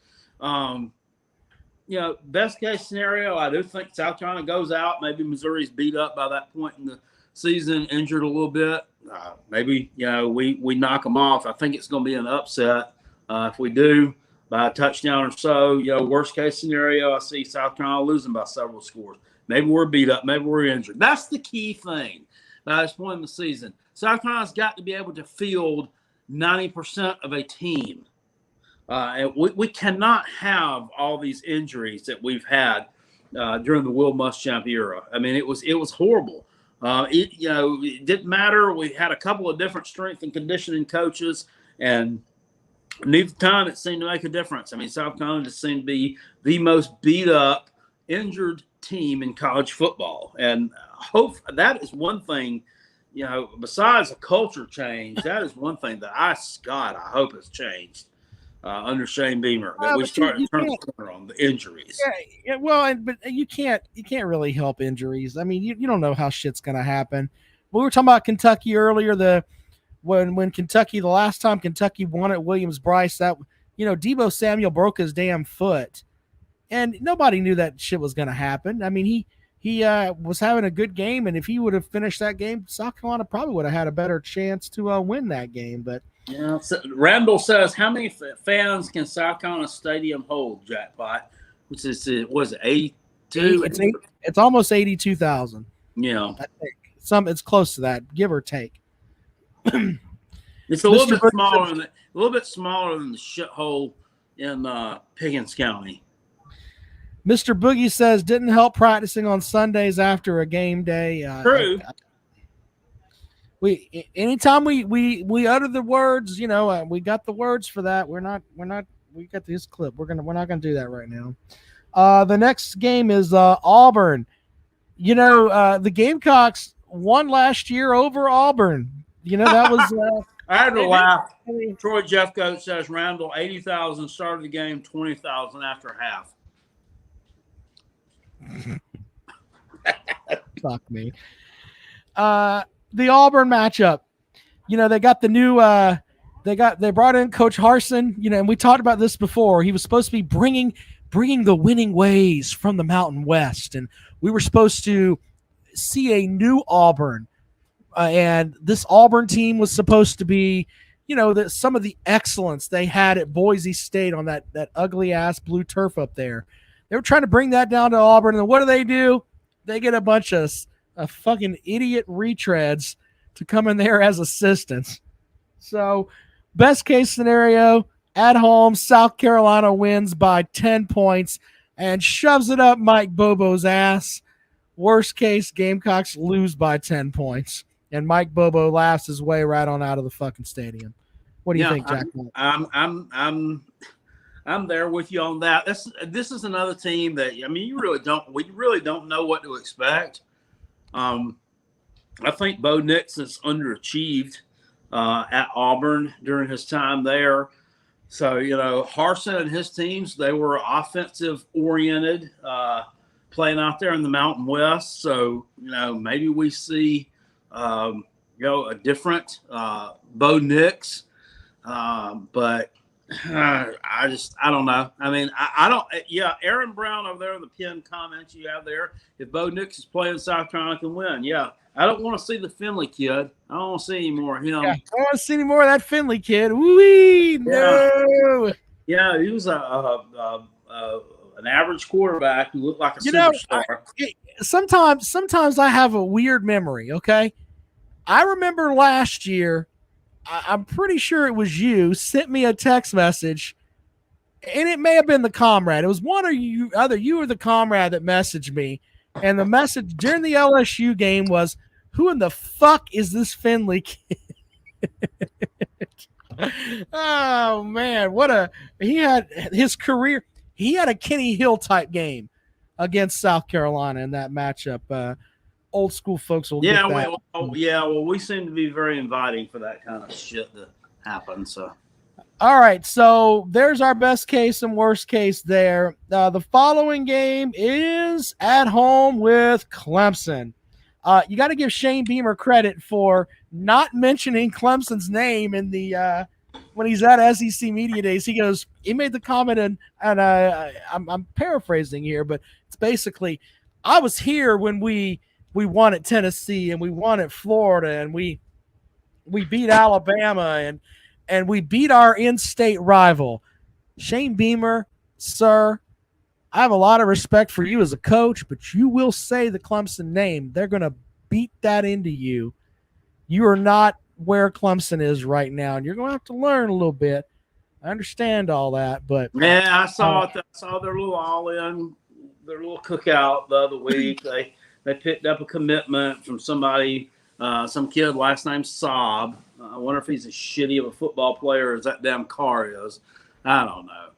Best case scenario, I do think South Carolina goes out. Maybe Missouri's beat up by that point in the season, injured a little bit. Maybe we knock them off. I think it's going to be an upset if we do by a touchdown or so. Worst case scenario, I see South Carolina losing by several scores. Maybe we're beat up. Maybe we're injured. That's the key thing at this point in the season. South Carolina's got to be able to field 90% of a team. And we cannot have all these injuries that we've had during the Will Muschamp era. I mean, it was horrible. It didn't matter. We had a couple of different strength and conditioning coaches, and neither time it seemed to make a difference. I mean, South Carolina just seemed to be the most beat up, injured team in college football. And hope that is one thing, besides a culture change, that is one thing that I hope has changed under Shane Beamer, that we started to turn the corner on the injuries. Yeah, well, but you can't really help injuries. I mean, you don't know how shit's going to happen. We were talking about Kentucky earlier. When Kentucky, the last time Kentucky won at Williams-Brice, that Deebo Samuel broke his damn foot, and nobody knew that shit was going to happen. I mean, he was having a good game, and if he would have finished that game, South Carolina probably would have had a better chance to win that game. But so Randall says, how many fans can South Carolina Stadium hold, Jackpot? Which is, was it 82? It's almost 82,000. Yeah, I think it's close to that, give or take. It's a little bit smaller than the shithole in Pickens County. Mr. Boogie says didn't help practicing on Sundays after a game day. True. Anytime we utter the words, we got the words for that. We got this clip. We're not gonna do that right now. The next game is Auburn. The Gamecocks won last year over Auburn. That was. I had to laugh. Troy Jeffcoat says Randall 80,000 started the game, 20,000 after half. Fuck me. The Auburn matchup. They got the new. They brought in Coach Harsin. And we talked about this before. He was supposed to be bringing bringing the winning ways from the Mountain West. And we were supposed to see a new Auburn. And this Auburn team was supposed to be, some of the excellence they had at Boise State on that ugly-ass blue turf up there. They were trying to bring that down to Auburn. And what do? They get a bunch of fucking idiot retreads to come in there as assistants. So, best case scenario, at home, South Carolina wins by 10 points and shoves it up Mike Bobo's ass. Worst case, Gamecocks lose by 10 points. And Mike Bobo laughs his way right on out of the fucking stadium. What do you think, Jack? I'm there with you on that. This is another team that we really don't know what to expect. I think Bo Nix has underachieved at Auburn during his time there. So, Harsin and his teams, they were offensive oriented, playing out there in the Mountain West. So, maybe we see, a different Bo Nix. But I don't know. I don't. Yeah, Aaron Brown over there in the pinned comments you have there. If Bo Nix is playing, South Carolina can win. Yeah, I don't want to see the Finley kid. I don't want to see any more of him. Yeah, I don't want to see any more of that Finley kid. Woo-wee, no. Yeah, he was an average quarterback who looked like a superstar. Sometimes I have a weird memory. Okay, I remember last year. I'm pretty sure it was you sent me a text message, and it may have been the comrade. It was one or you, either you or the comrade that messaged me, and the message during the LSU game was, "Who in the fuck is this Finley kid?" Oh man, he had his career. He had a Kenny Hill type game against South Carolina in that matchup. Old school folks will get that. Well, we seem to be very inviting for that kind of shit to happen. So, all right, so there's our best case and worst case there. The following game is at home with Clemson. You got to give Shane Beamer credit for not mentioning Clemson's name in the when he's at SEC Media Days. He made the comment, and I'm paraphrasing here, but it's basically, I was here when we won at Tennessee and we won at Florida and we beat Alabama and we beat our in-state rival. Shane Beamer, sir, I have a lot of respect for you as a coach, but you will say the Clemson name. They're going to beat that into you. You are not where Clemson is right now, and you're going to have to learn a little bit. I understand all that, but yeah, I saw it. I saw their little all-in, their little cookout the other week. They picked up a commitment from somebody, some kid last name Saab. I wonder if he's as shitty of a football player as that damn car is. I don't know.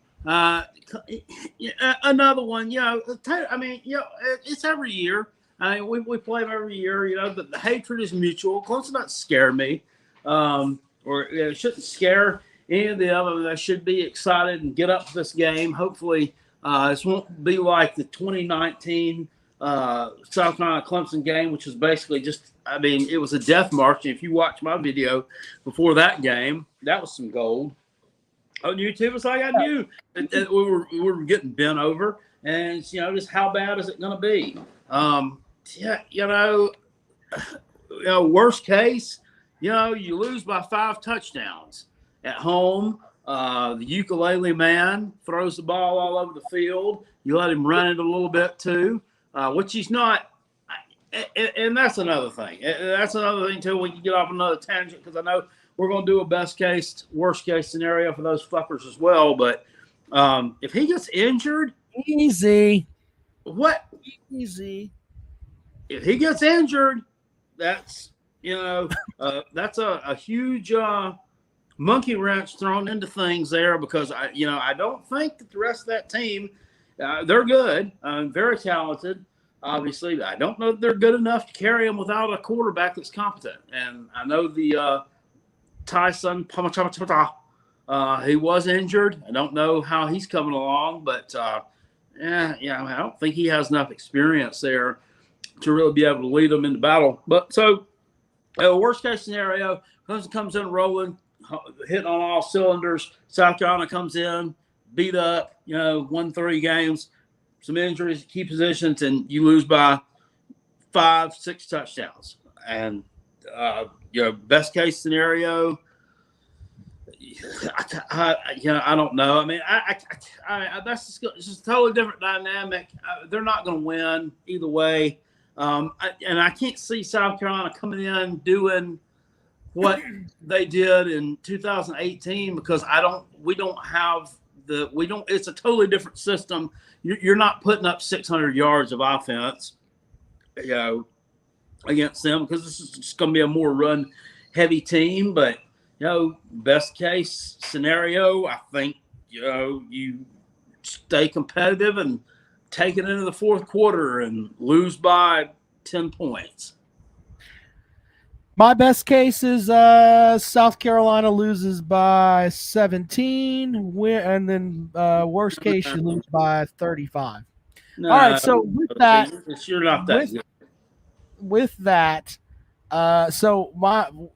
Another one, it's every year. We play them every year, but the hatred is mutual. Clemson doesn't scare me, or it shouldn't scare any of the other. They should be excited and get up for this game. Hopefully, this won't be like the 2019 South Carolina Clemson game, which was basically it was a death march. And if you watch my video before that game, that was some gold on YouTube. It's like I knew that we were getting bent over, and just how bad is it going to be? Worst case, you lose by 5 touchdowns at home. The ukulele man throws the ball all over the field. You let him run it a little bit too. Which he's not, and that's another thing. That's another thing, too. We can get off another tangent because I know we're going to do a best case, worst case scenario for those fuckers as well. But if he gets injured, easy. What? Easy. If he gets injured, that's that's a huge monkey wrench thrown into things there because I don't think that the rest of that team. They're good, very talented, obviously. I don't know if they're good enough to carry them without a quarterback that's competent. And I know the Tyson, he was injured. I don't know how he's coming along, but I don't think he has enough experience there to really be able to lead them into battle. But so, worst case scenario, Clemson comes in rolling, hitting on all cylinders. South Carolina comes in, beat up, won 3 games, some injuries, key positions, and you lose by 5-6 touchdowns. And best case scenario, I don't know. I mean, that's just a totally different dynamic. They're not going to win either way. And I can't see South Carolina coming in doing what they did in 2018 because it's a totally different system. You're not putting up 600 yards of offense, against them because this is just going to be a more run heavy team. But, best case scenario, I think, you stay competitive and take it into the fourth quarter and lose by 10 points. My best case is South Carolina loses by 17, and then worst case you lose by 35. No, all right, so with that, you're not that good. With that, so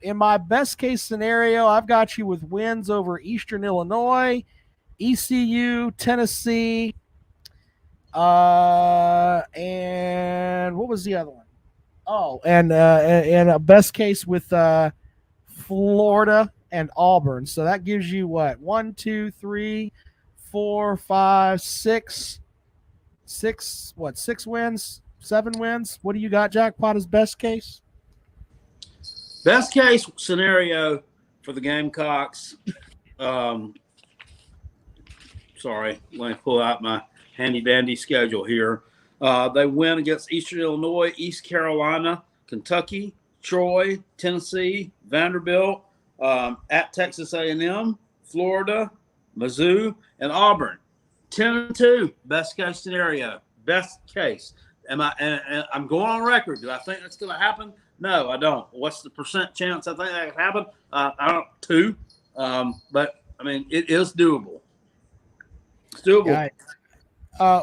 in my best case scenario, I've got you with wins over Eastern Illinois, ECU, Tennessee, and what was the other one? Oh, and a best case with Florida and Auburn. So that gives you what? 1, 2, 3, 4, 5, 6. 6 wins? 7 wins? What do you got, Jackpot, as best case? Best case scenario for the Gamecocks. Sorry, let me pull out my handy dandy schedule here. They win against Eastern Illinois, East Carolina, Kentucky, Troy, Tennessee, Vanderbilt, at Texas A&M, Florida, Mizzou, and Auburn. 10-2, best case scenario. Best case. And I'm going on record. Do I think that's going to happen? No, I don't. What's the percent chance I think that could happen? I don't. 2. But I mean, it is doable. It's doable.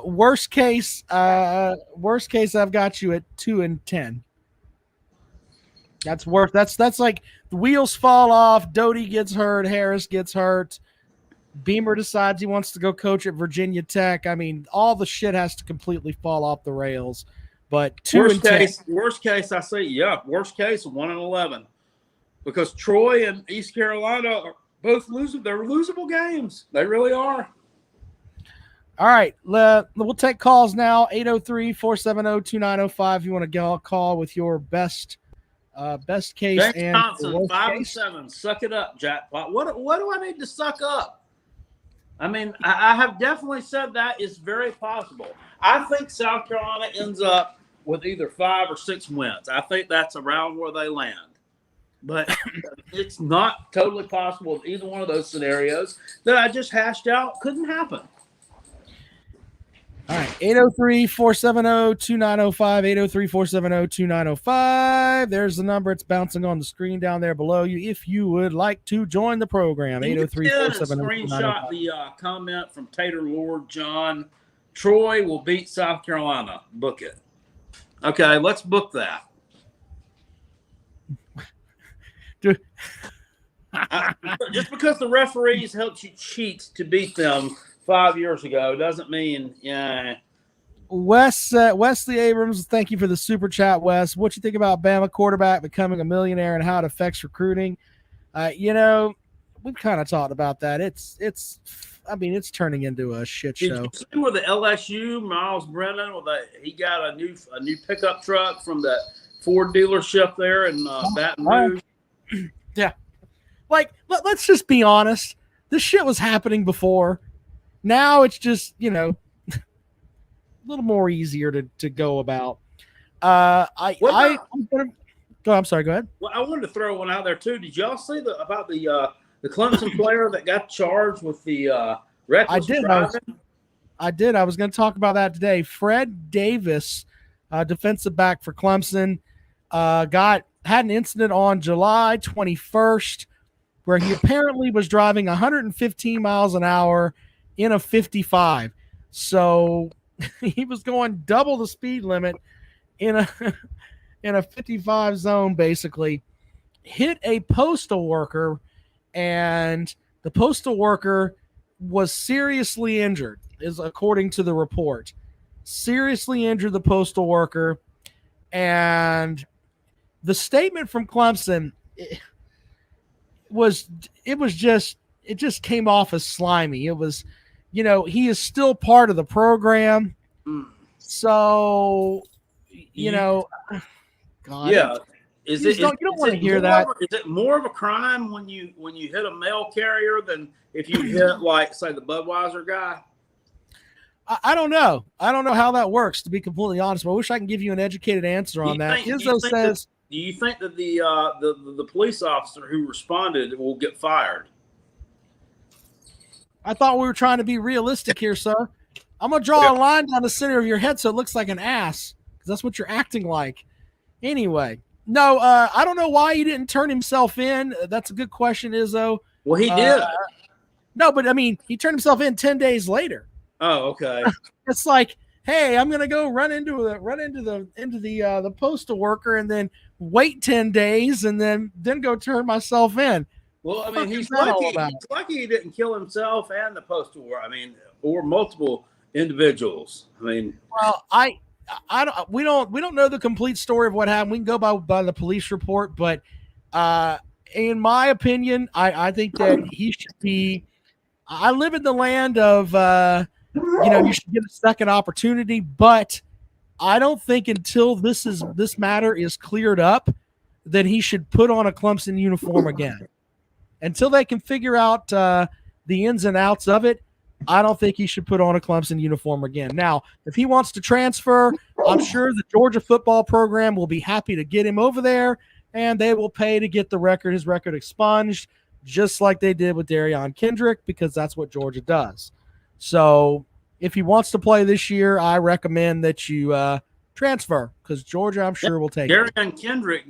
Worst case, I've got you at 2-10. That's worth. That's like the wheels fall off. Doty gets hurt. Harris gets hurt. Beamer decides he wants to go coach at Virginia Tech. I mean, all the shit has to completely fall off the rails. But 2-10. Worst case, I say, worst case, 1-11, because Troy and East Carolina are both losing. They're losable games. They really are. All right, we'll take calls now. 803-470-2905. If you want to call with your best case. James and Thompson, 5-7. Suck it up, Jackpot. What do I need to suck up? I mean, I have definitely said that is very possible. I think South Carolina ends up with either 5 or 6 wins. I think that's around where they land. But it's not totally possible with either one of those scenarios that I just hashed out couldn't happen. All right, 803-470-2905, 803-470-2905. There's the number. It's bouncing on the screen down there below you if you would like to join the program. 803-470-2905. Screenshot the comment from Tater Lord John. Troy will beat South Carolina. Book it. Okay, let's book that. Just because the referees helped you cheat to beat them 5 years ago doesn't mean, Wesley Abrams, thank you for the super chat, Wes. What you think about Bama quarterback becoming a millionaire and how it affects recruiting? We've kind of talked about that. It's turning into a shit show. Did you see where the LSU Miles Brennan, he got a new pickup truck from the Ford dealership there in Baton Rouge? Yeah. Like, let's just be honest. This shit was happening before. Now it's just, a little more easier to go about. I'm sorry, go ahead. Well, I wanted to throw one out there too. Did y'all see about the Clemson player that got charged with the reckless driving? I did. I was going to talk about that today. Fred Davis, defensive back for Clemson, had an incident on July 21st where he apparently was driving 115 miles an hour in a 55. So he was going double the speed limit in a 55 zone, basically. Hit a postal worker, and the postal worker was seriously injured, is according to the report. Seriously injured the postal worker, and the statement from Clemson it just came off as slimy. It was, he is still part of the program, so God, yeah. You don't want to hear that. Is it more of a crime when you hit a mail carrier than if you hit, like, say, the Budweiser guy? I don't know. I don't know how that works, to be completely honest. But I wish I can give you an educated answer on that. Izzo says, do you think that the police officer who responded will get fired? I thought we were trying to be realistic here, sir. I'm going to draw a line down the center of your head so it looks like an ass, because that's what you're acting like. Anyway, no, I don't know why he didn't turn himself in. That's a good question, Izzo. Well, he did. No, but I mean, he turned himself in 10 days later. Oh, okay. It's like, hey, I'm gonna go run into the postal worker and then wait 10 days and then go turn myself in. Well, I mean, he's lucky he didn't kill himself and the postal worker. I mean, or multiple individuals. I mean, well, we don't know the complete story of what happened. We can go by the police report, but in my opinion, I think that he should be. I live in the land of you should get a second opportunity, but I don't think until this matter is cleared up that he should put on a Clemson uniform again. Until they can figure out the ins and outs of it, I don't think he should put on a Clemson uniform again. Now, if he wants to transfer, I'm sure the Georgia football program will be happy to get him over there, and they will pay to get his record expunged, just like they did with Darion Kendrick, because that's what Georgia does. So if he wants to play this year, I recommend that you transfer, because Georgia, I'm sure, will take it. Darion Kendrick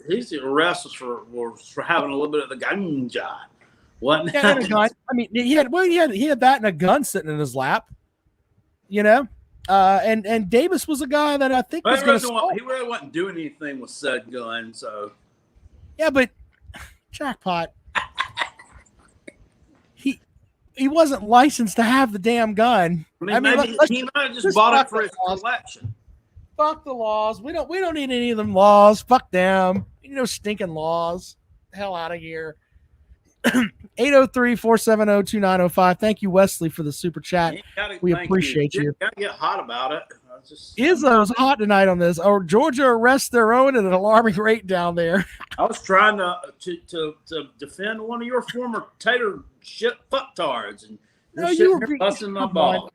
he's arrested for having a little bit of the ganja. What? Yeah, and a gun. I mean, he had that and a gun sitting in his lap, and Davis was a guy that I think was going to. He really wasn't doing anything with said gun, so. Yeah, but jackpot. He wasn't licensed to have the damn gun. I mean maybe he might have just bought it for his collection. Fuck the laws. We don't need any of them laws. Fuck them. Stinking laws. The hell out of here. 803-470-2905. Thank you, Wesley, for the super chat. We appreciate you. Gotta get hot about it. Izzo's hot tonight on this. Or Georgia arrests their own at an alarming rate down there. I was trying to defend one of your former tater shit fucktards, and you were busting my balls.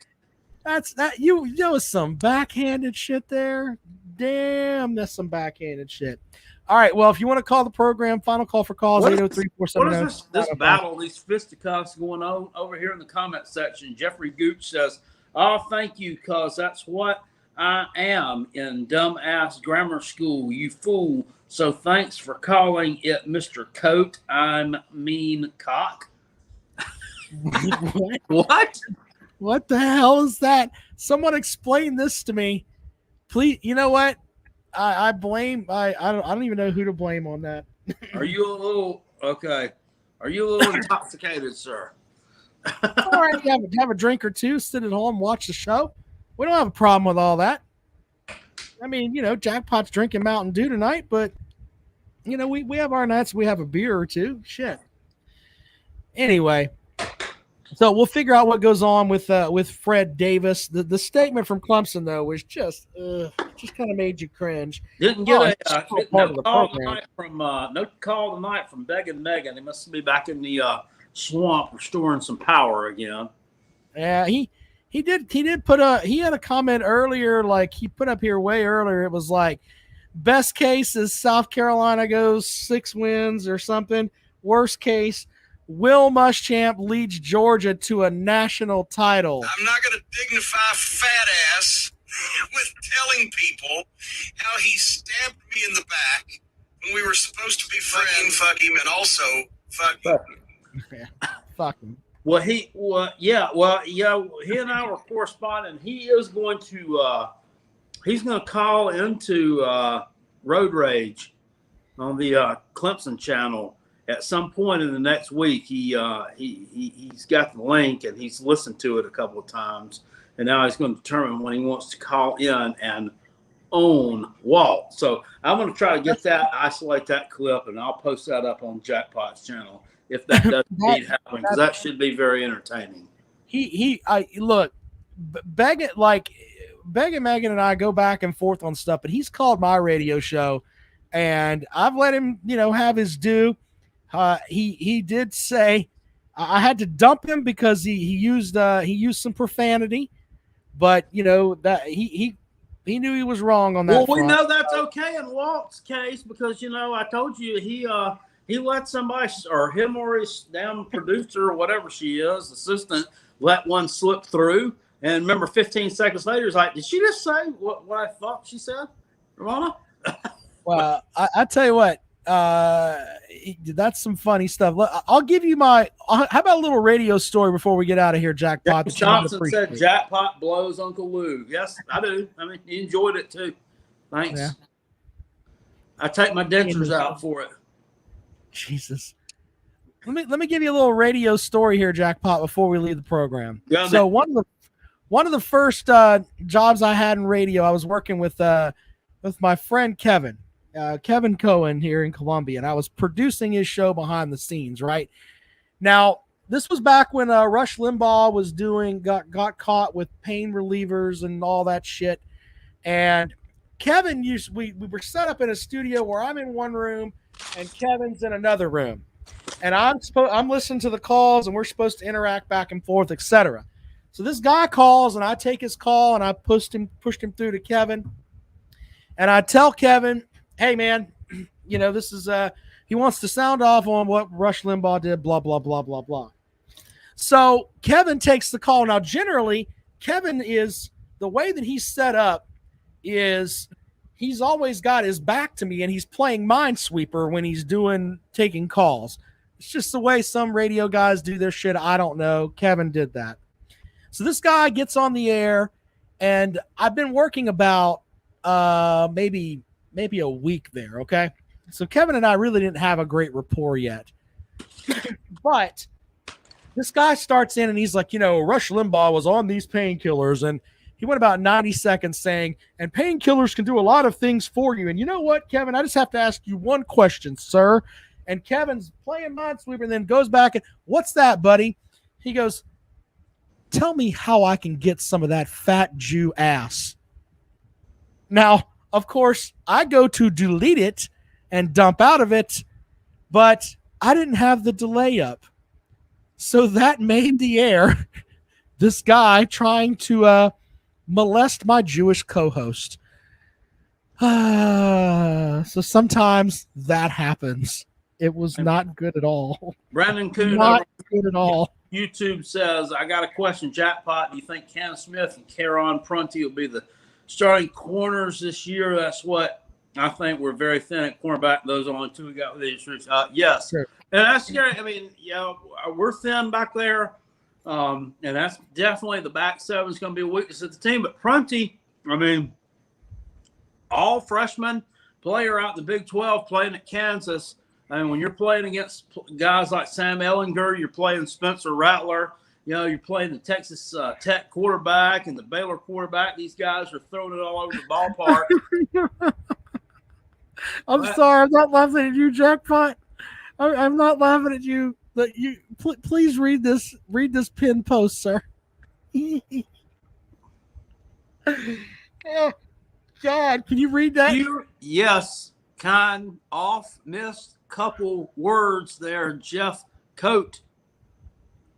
You know some backhanded shit there. Damn, that's some backhanded shit. All right, well, if you want to call the program, final call for calls, 803-470. What is this battle, these fisticuffs going on over here in the comment section? Jeffrey Gooch says, oh, thank you, cuz that's what I am in dumbass grammar school, you fool. So thanks for calling it Mr. Coat. I'm mean cock. What? What the hell is that? Someone explain this to me. Please, you know what? I blame I don't even know who to blame on that. Are you a little intoxicated, sir? All right, have a drink or two, sit at home, watch the show. We don't have a problem with all that. I mean, Jackpot's drinking Mountain Dew tonight, but we have our nights. We have a beer or two. Shit. Anyway, so we'll figure out what goes on with Fred Davis. The statement from Clemson though was just kind of made you cringe. Didn't get no call tonight from Beggin' Megan. He must be back in the swamp restoring some power again. Yeah, he did he had a comment earlier, like he put up here way earlier. It was like, best case is South Carolina goes 6 wins or something. Worst case, Will Muschamp leads Georgia to a national title. I'm not going to dignify fat ass with telling people how he stabbed me in the back when we were supposed to be friends. Fuck him, and also fuck him. Fuck him. Well, he and I were corresponding. He is going to he's going to call into Road Rage on the Clemson channel at some point in the next week, he's got the link and he's listened to it a couple of times, and now he's going to determine when he wants to call in and own Walt. So I'm going to try to get that, isolate that clip, and I'll post that up on Jackpot's channel if that does indeed happen, because that should be very entertaining. Look, Beggett Megan and I go back and forth on stuff, but he's called my radio show, and I've let him, have his due. He did say I had to dump him because he used some profanity, but that he knew he was wrong on that. Well, we front. know that's okay in Walt's case because I told you he let somebody, or him or his damn producer or whatever she is, assistant, let one slip through. And remember, 15 seconds later, he's like, "Did she just say what I thought she said, Ramona?" Well, I tell you what, that's some funny stuff. I'll give you how about a little radio story before we get out of here, Jackpot? Jack Johnson said Jackpot blows Uncle Lou. Yes, I do. I mean, he enjoyed it too. Thanks. Yeah. I take my dentures out for it. Jesus. Let me give you a little radio story here, Jackpot, before we leave the program. Yeah, so one of the first jobs I had in radio, I was working with my friend Kevin Cohen here in Columbia, and I was producing his show behind the scenes. Right now, this was back when Rush Limbaugh was got caught with pain relievers and all that shit. And Kevin we were set up in a studio where I'm in one room and Kevin's in another room, and I'm listening to the calls, and we're supposed to interact back and forth, etc. So this guy calls, and I take his call, and I pushed him through to Kevin, and I tell Kevin, "Hey man, this is he wants to sound off on what Rush Limbaugh did, blah blah blah blah blah." So Kevin takes the call. Now, generally, Kevin is the way that he's set up is he's always got his back to me, and he's playing Minesweeper when he's taking calls. It's just the way some radio guys do their shit. I don't know. Kevin did that. So this guy gets on the air, and I've been working about maybe a week there, okay? So Kevin and I really didn't have a great rapport yet. But this guy starts in, and he's like, Rush Limbaugh was on these painkillers, and he went about 90 seconds saying, and painkillers can do a lot of things for you. And you know what, Kevin? I just have to ask you one question, sir. And Kevin's playing Minesweeper and then goes back and, "What's that, buddy?" He goes, "Tell me how I can get some of that fat Jew ass." Now, of course, I go to delete it and dump out of it, but I didn't have the delay up. So that made the air this guy trying to molest my Jewish co-host. So sometimes that happens. It was not good at all. Brandon Coon not good at all. YouTube says, "I got a question, Jackpot. Do you think Cam Smith and Caron Prunty will be the starting corners this year?" That's what I think. We're very thin at cornerback. Those are the only two we got with the injuries. Yes. Sure. And that's scary. I mean, we're thin back there. And that's definitely the back seven is going to be a weakness of the team. But Prunty, I mean, all freshman player out in the Big 12 playing at Kansas. And when you're playing against guys like Sam Ehlinger, you're playing Spencer Rattler, you're playing the Texas Tech quarterback and the Baylor quarterback. These guys are throwing it all over the ballpark. I'm sorry. I'm not laughing at you, Jackpot. I'm not laughing at you. But you please read this pinned post, sir. Oh, God, can you read that? Yes, kind off missed couple words there, Jeff Coat.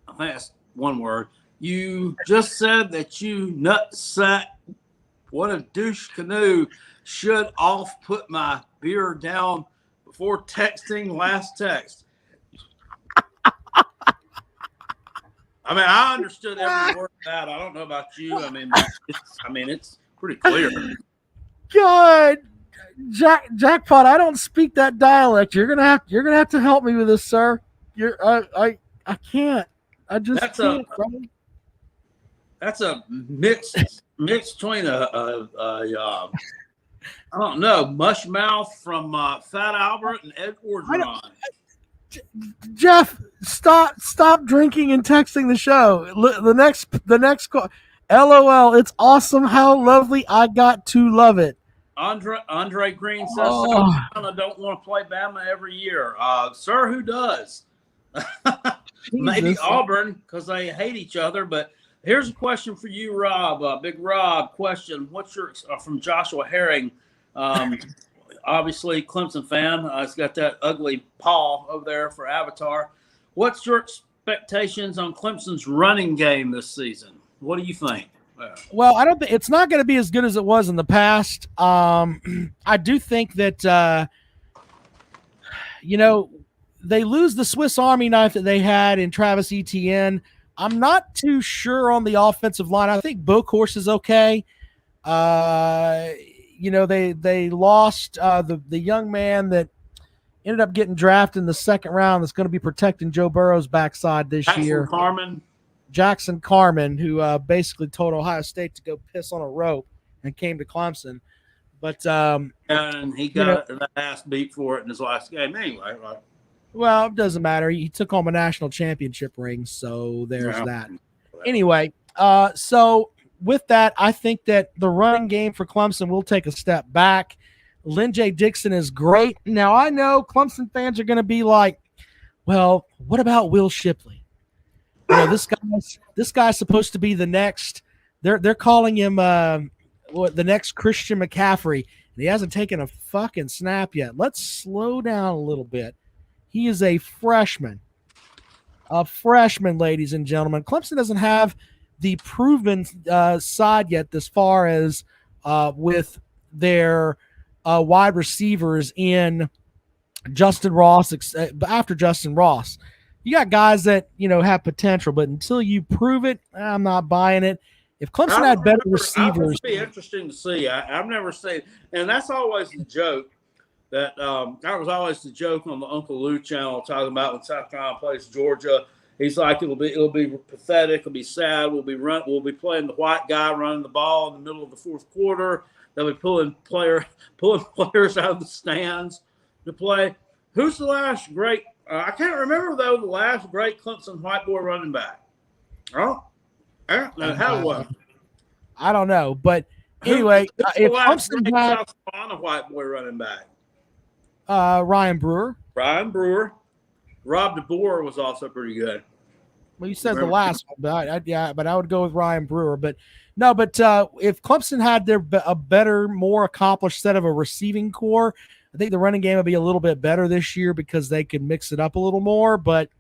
I think that's one word. You just said that you nutsack. What a douche canoe. Should off put my beer down before texting last text. I mean, I understood every word of that. I don't know about you. I mean, it's pretty clear. God, Jackpot, I don't speak that dialect. You're gonna have to help me with this, sir. I can't. I just can't. That's a mix between I don't know, Mushmouth from Fat Albert and Ed Orgeron. Jeff, stop drinking and texting the show. The next call. LOL, it's awesome. How lovely. I got to love it. Andre Green says, Oh. I don't want to play Bama every year. Sir, who does? Maybe Jesus. Auburn because they hate each other. But here's a question for you, Rob. Big Rob question. What's your from Joshua Herring? Obviously, Clemson fan. He's got that ugly paw over there for Avatar. What's your expectations on Clemson's running game this season? What do you think? Well, I don't think it's not going to be as good as it was in the past. I do think that they lose the Swiss Army knife that they had in Travis Etienne. I'm not too sure on the offensive line. I think Bokhorst is okay. They lost the young man that ended up getting drafted in the second round that's going to be protecting Joe Burrow's backside this year. Jackson Carman, who basically told Ohio State to go piss on a rope and came to Clemson. But and he got an ass beat for it in his last game anyway, right? Well, it doesn't matter. He took home a national championship ring, so there's that. Anyway, so with that, I think that the running game for Clemson will take a step back. Lynn J. Dixon is great. Now, I know Clemson fans are going to be like, well, what about Will Shipley? This guy's supposed to be the next. They're calling him the next Christian McCaffrey, and he hasn't taken a fucking snap yet. Let's slow down a little bit. He is a freshman, ladies and gentlemen. Clemson doesn't have the proven side yet as far as with their wide receivers in Justin Ross. After Justin Ross, you got guys that have potential, but until you prove it, I'm not buying it. If Clemson had better receivers, it'd be interesting to see. I've never seen, and that's always the joke. That was always the joke on the Uncle Lou channel talking about when South Carolina plays Georgia. He's like, it'll be pathetic, it'll be sad. We'll be playing the white guy running the ball in the middle of the fourth quarter. They'll be pulling players out of the stands to play. Who's the last great? I can't remember though the last great Clemson white boy running back. Oh, how was? I don't know, but anyway, if Clemson had South Carolina white boy running back. Ryan Brewer. Rob DeBoer was also pretty good. Well, you said the last one, but I would go with Ryan Brewer. But if Clemson had a better, more accomplished set of a receiving core, I think the running game would be a little bit better this year because they could mix it up a little more. But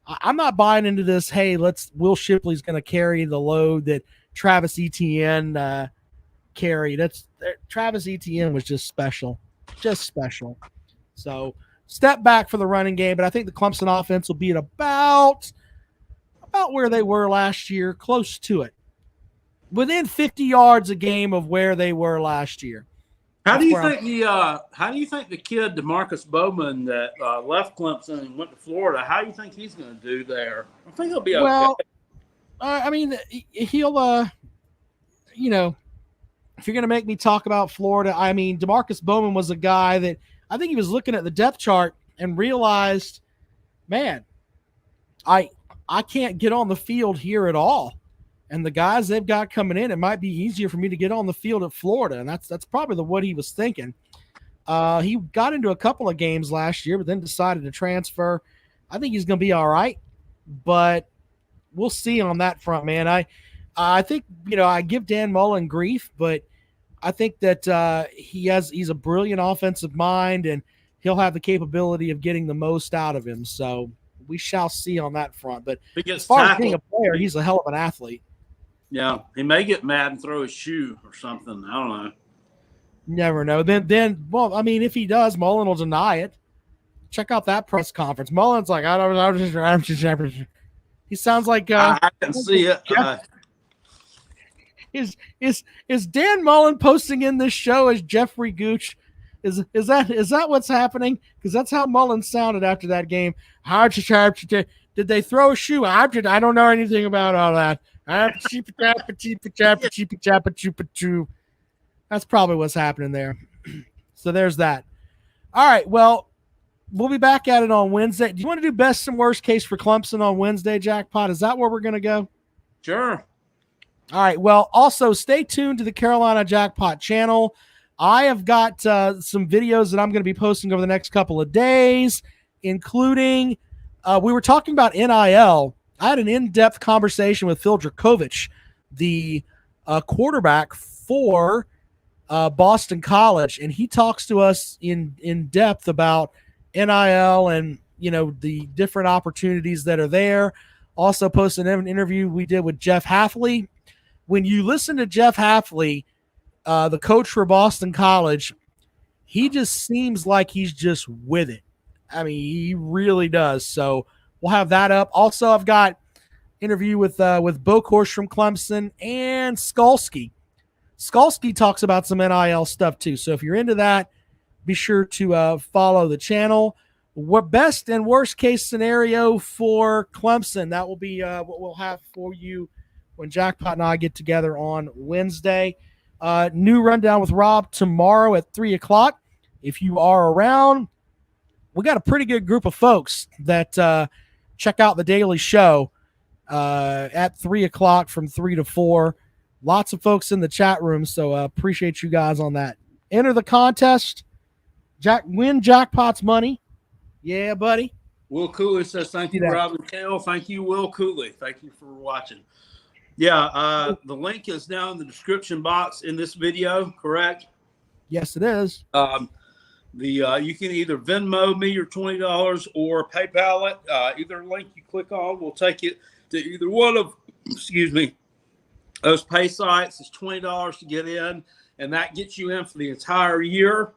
I'm not buying into this. Hey, Will Shipley's going to carry the load that Travis Etienne carried. Travis Etienne was just special. So step back for the running game, but I think the Clemson offense will be at about where they were last year, close to it, within 50 yards a game of where they were last year. How do you think the kid DeMarcus Bowman that left Clemson and went to Florida? How do you think he's going to do there? I think he'll be okay. Well, I mean, he'll if you're going to make me talk about Florida, I mean, DeMarcus Bowman was a guy that I think he was looking at the depth chart and realized, man, I can't get on the field here at all. And the guys they've got coming in, it might be easier for me to get on the field at Florida. And that's probably what he was thinking. He got into a couple of games last year, but then decided to transfer. I think he's going to be all right, but we'll see on that front, man. I think, I give Dan Mullen grief, but I think that he's a brilliant offensive mind and he'll have the capability of getting the most out of him. So we shall see on that front. But as far as being a player, he's a hell of an athlete. Yeah, he may get mad and throw his shoe or something. I don't know. Never know. Then, well, I mean, if he does, Mullen will deny it. Check out that press conference. Mullen's like, I'm just. He sounds like I can see it. Is Dan Mullen posting in this show as Jeffrey Gooch? Is that what's happening? Because that's how Mullen sounded after that game. Did they throw a shoe? I don't know anything about all that. That's probably what's happening there. So there's that. All right. Well, we'll be back at it on Wednesday. Do you want to do best and worst case for Clemson on Wednesday, Jackpot? Is that where we're going to go? Sure. All right. Well, also stay tuned to the Carolina Jackpot channel. I have got some videos that I'm going to be posting over the next couple of days, including we were talking about NIL. I had an in-depth conversation with Phil Dracovic, the quarterback for Boston College, and he talks to us in depth about NIL and the different opportunities that are there. Also posted an interview we did with Jeff Hafley. When you listen to Jeff Hafley, the coach for Boston College, he just seems like he's just with it. I mean, he really does. So we'll have that up. Also, I've got interview with Bokhorst from Clemson and Skalski. Skalski talks about some NIL stuff too. So if you're into that, be sure to follow the channel. What best and worst case scenario for Clemson? That will be what we'll have for you when Jackpot and I get together on Wednesday. New rundown with Rob tomorrow at 3:00. If you are around, we got a pretty good group of folks that check out the daily show at 3:00 from 3 to 4. Lots of folks in the chat room, so appreciate you guys on that. Enter the contest. Win Jackpot's money. Yeah, buddy. Will Cooley says, thank you, Robin Kale. Thank you, Will Cooley. Thank you for watching. Yeah, the link is down in the description box in this video, correct? Yes, it is. You can either Venmo me your $20 or PayPal it. Either link you click on will take you to either one of, those pay sites. It's $20 to get in, and that gets you in for the entire year,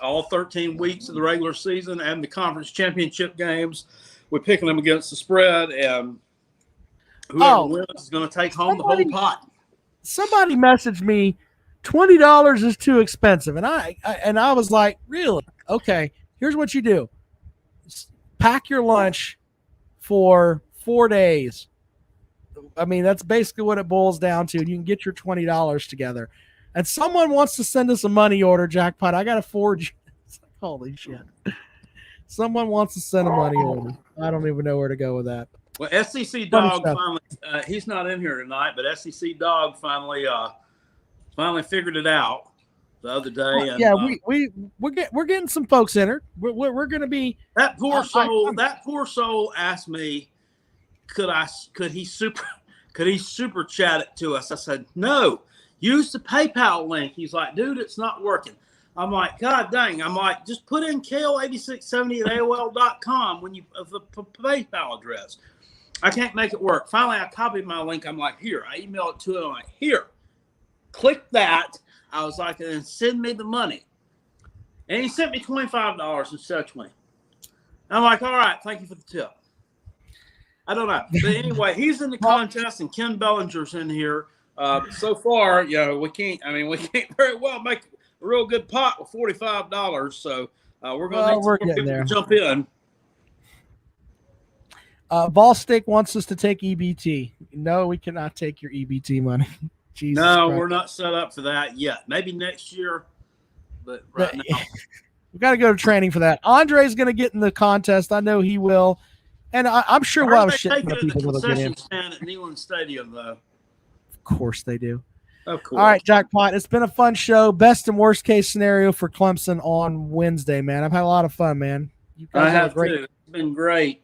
all 13 weeks of the regular season and the conference championship games. We're picking them against the spread, and whoever wins is going to take home the whole pot. Somebody messaged me, $20 is too expensive, and I was like, really? Okay, here's what you do: pack your lunch for 4 days. I mean, that's basically what it boils down to. You can get your $20 together. And someone wants to send us a money order, Jackpot. I got to forward you. It's like, holy shit. Someone wants to send a money order. I don't even know where to go with that. Well, SEC Dog finally, he's not in here tonight, but SEC Dog finally figured it out the other day. And, yeah, we're getting some folks in her. We're going to be. That poor soul. That poor soul asked me, could he super chat it to us? I said, no, use the PayPal link. He's like, dude, it's not working. I'm like, God dang. I'm like, just put in kale8670 at AOL.com when you the PayPal address. I can't make it work. Finally, I copied my link. I'm like, here. I email it to him. I'm like, here. Click that. I was like, and then send me the money. And he sent me $25 instead of $20. I'm like, all right, thank you for the tip. I don't know. But anyway, he's in the contest, and Ken Bellinger's in here. So far, we can't very well make a real good pot with $45. So we're going to need some people to jump in. Ball Stick wants us to take EBT. No, we cannot take your EBT money. Jesus no, Christ. We're not set up for that yet. Maybe next year, but right now. We got to go to training for that. Andre's going to get in the contest. I know he will. And I'm sure we'll have shit for people that'll get in. Stand at Neyland Stadium, though. Of course they do. Of course. All right, Jackpot. It's been a fun show. Best and worst case scenario for Clemson on Wednesday, man. I've had a lot of fun, man. You guys have great. Too. It's been great.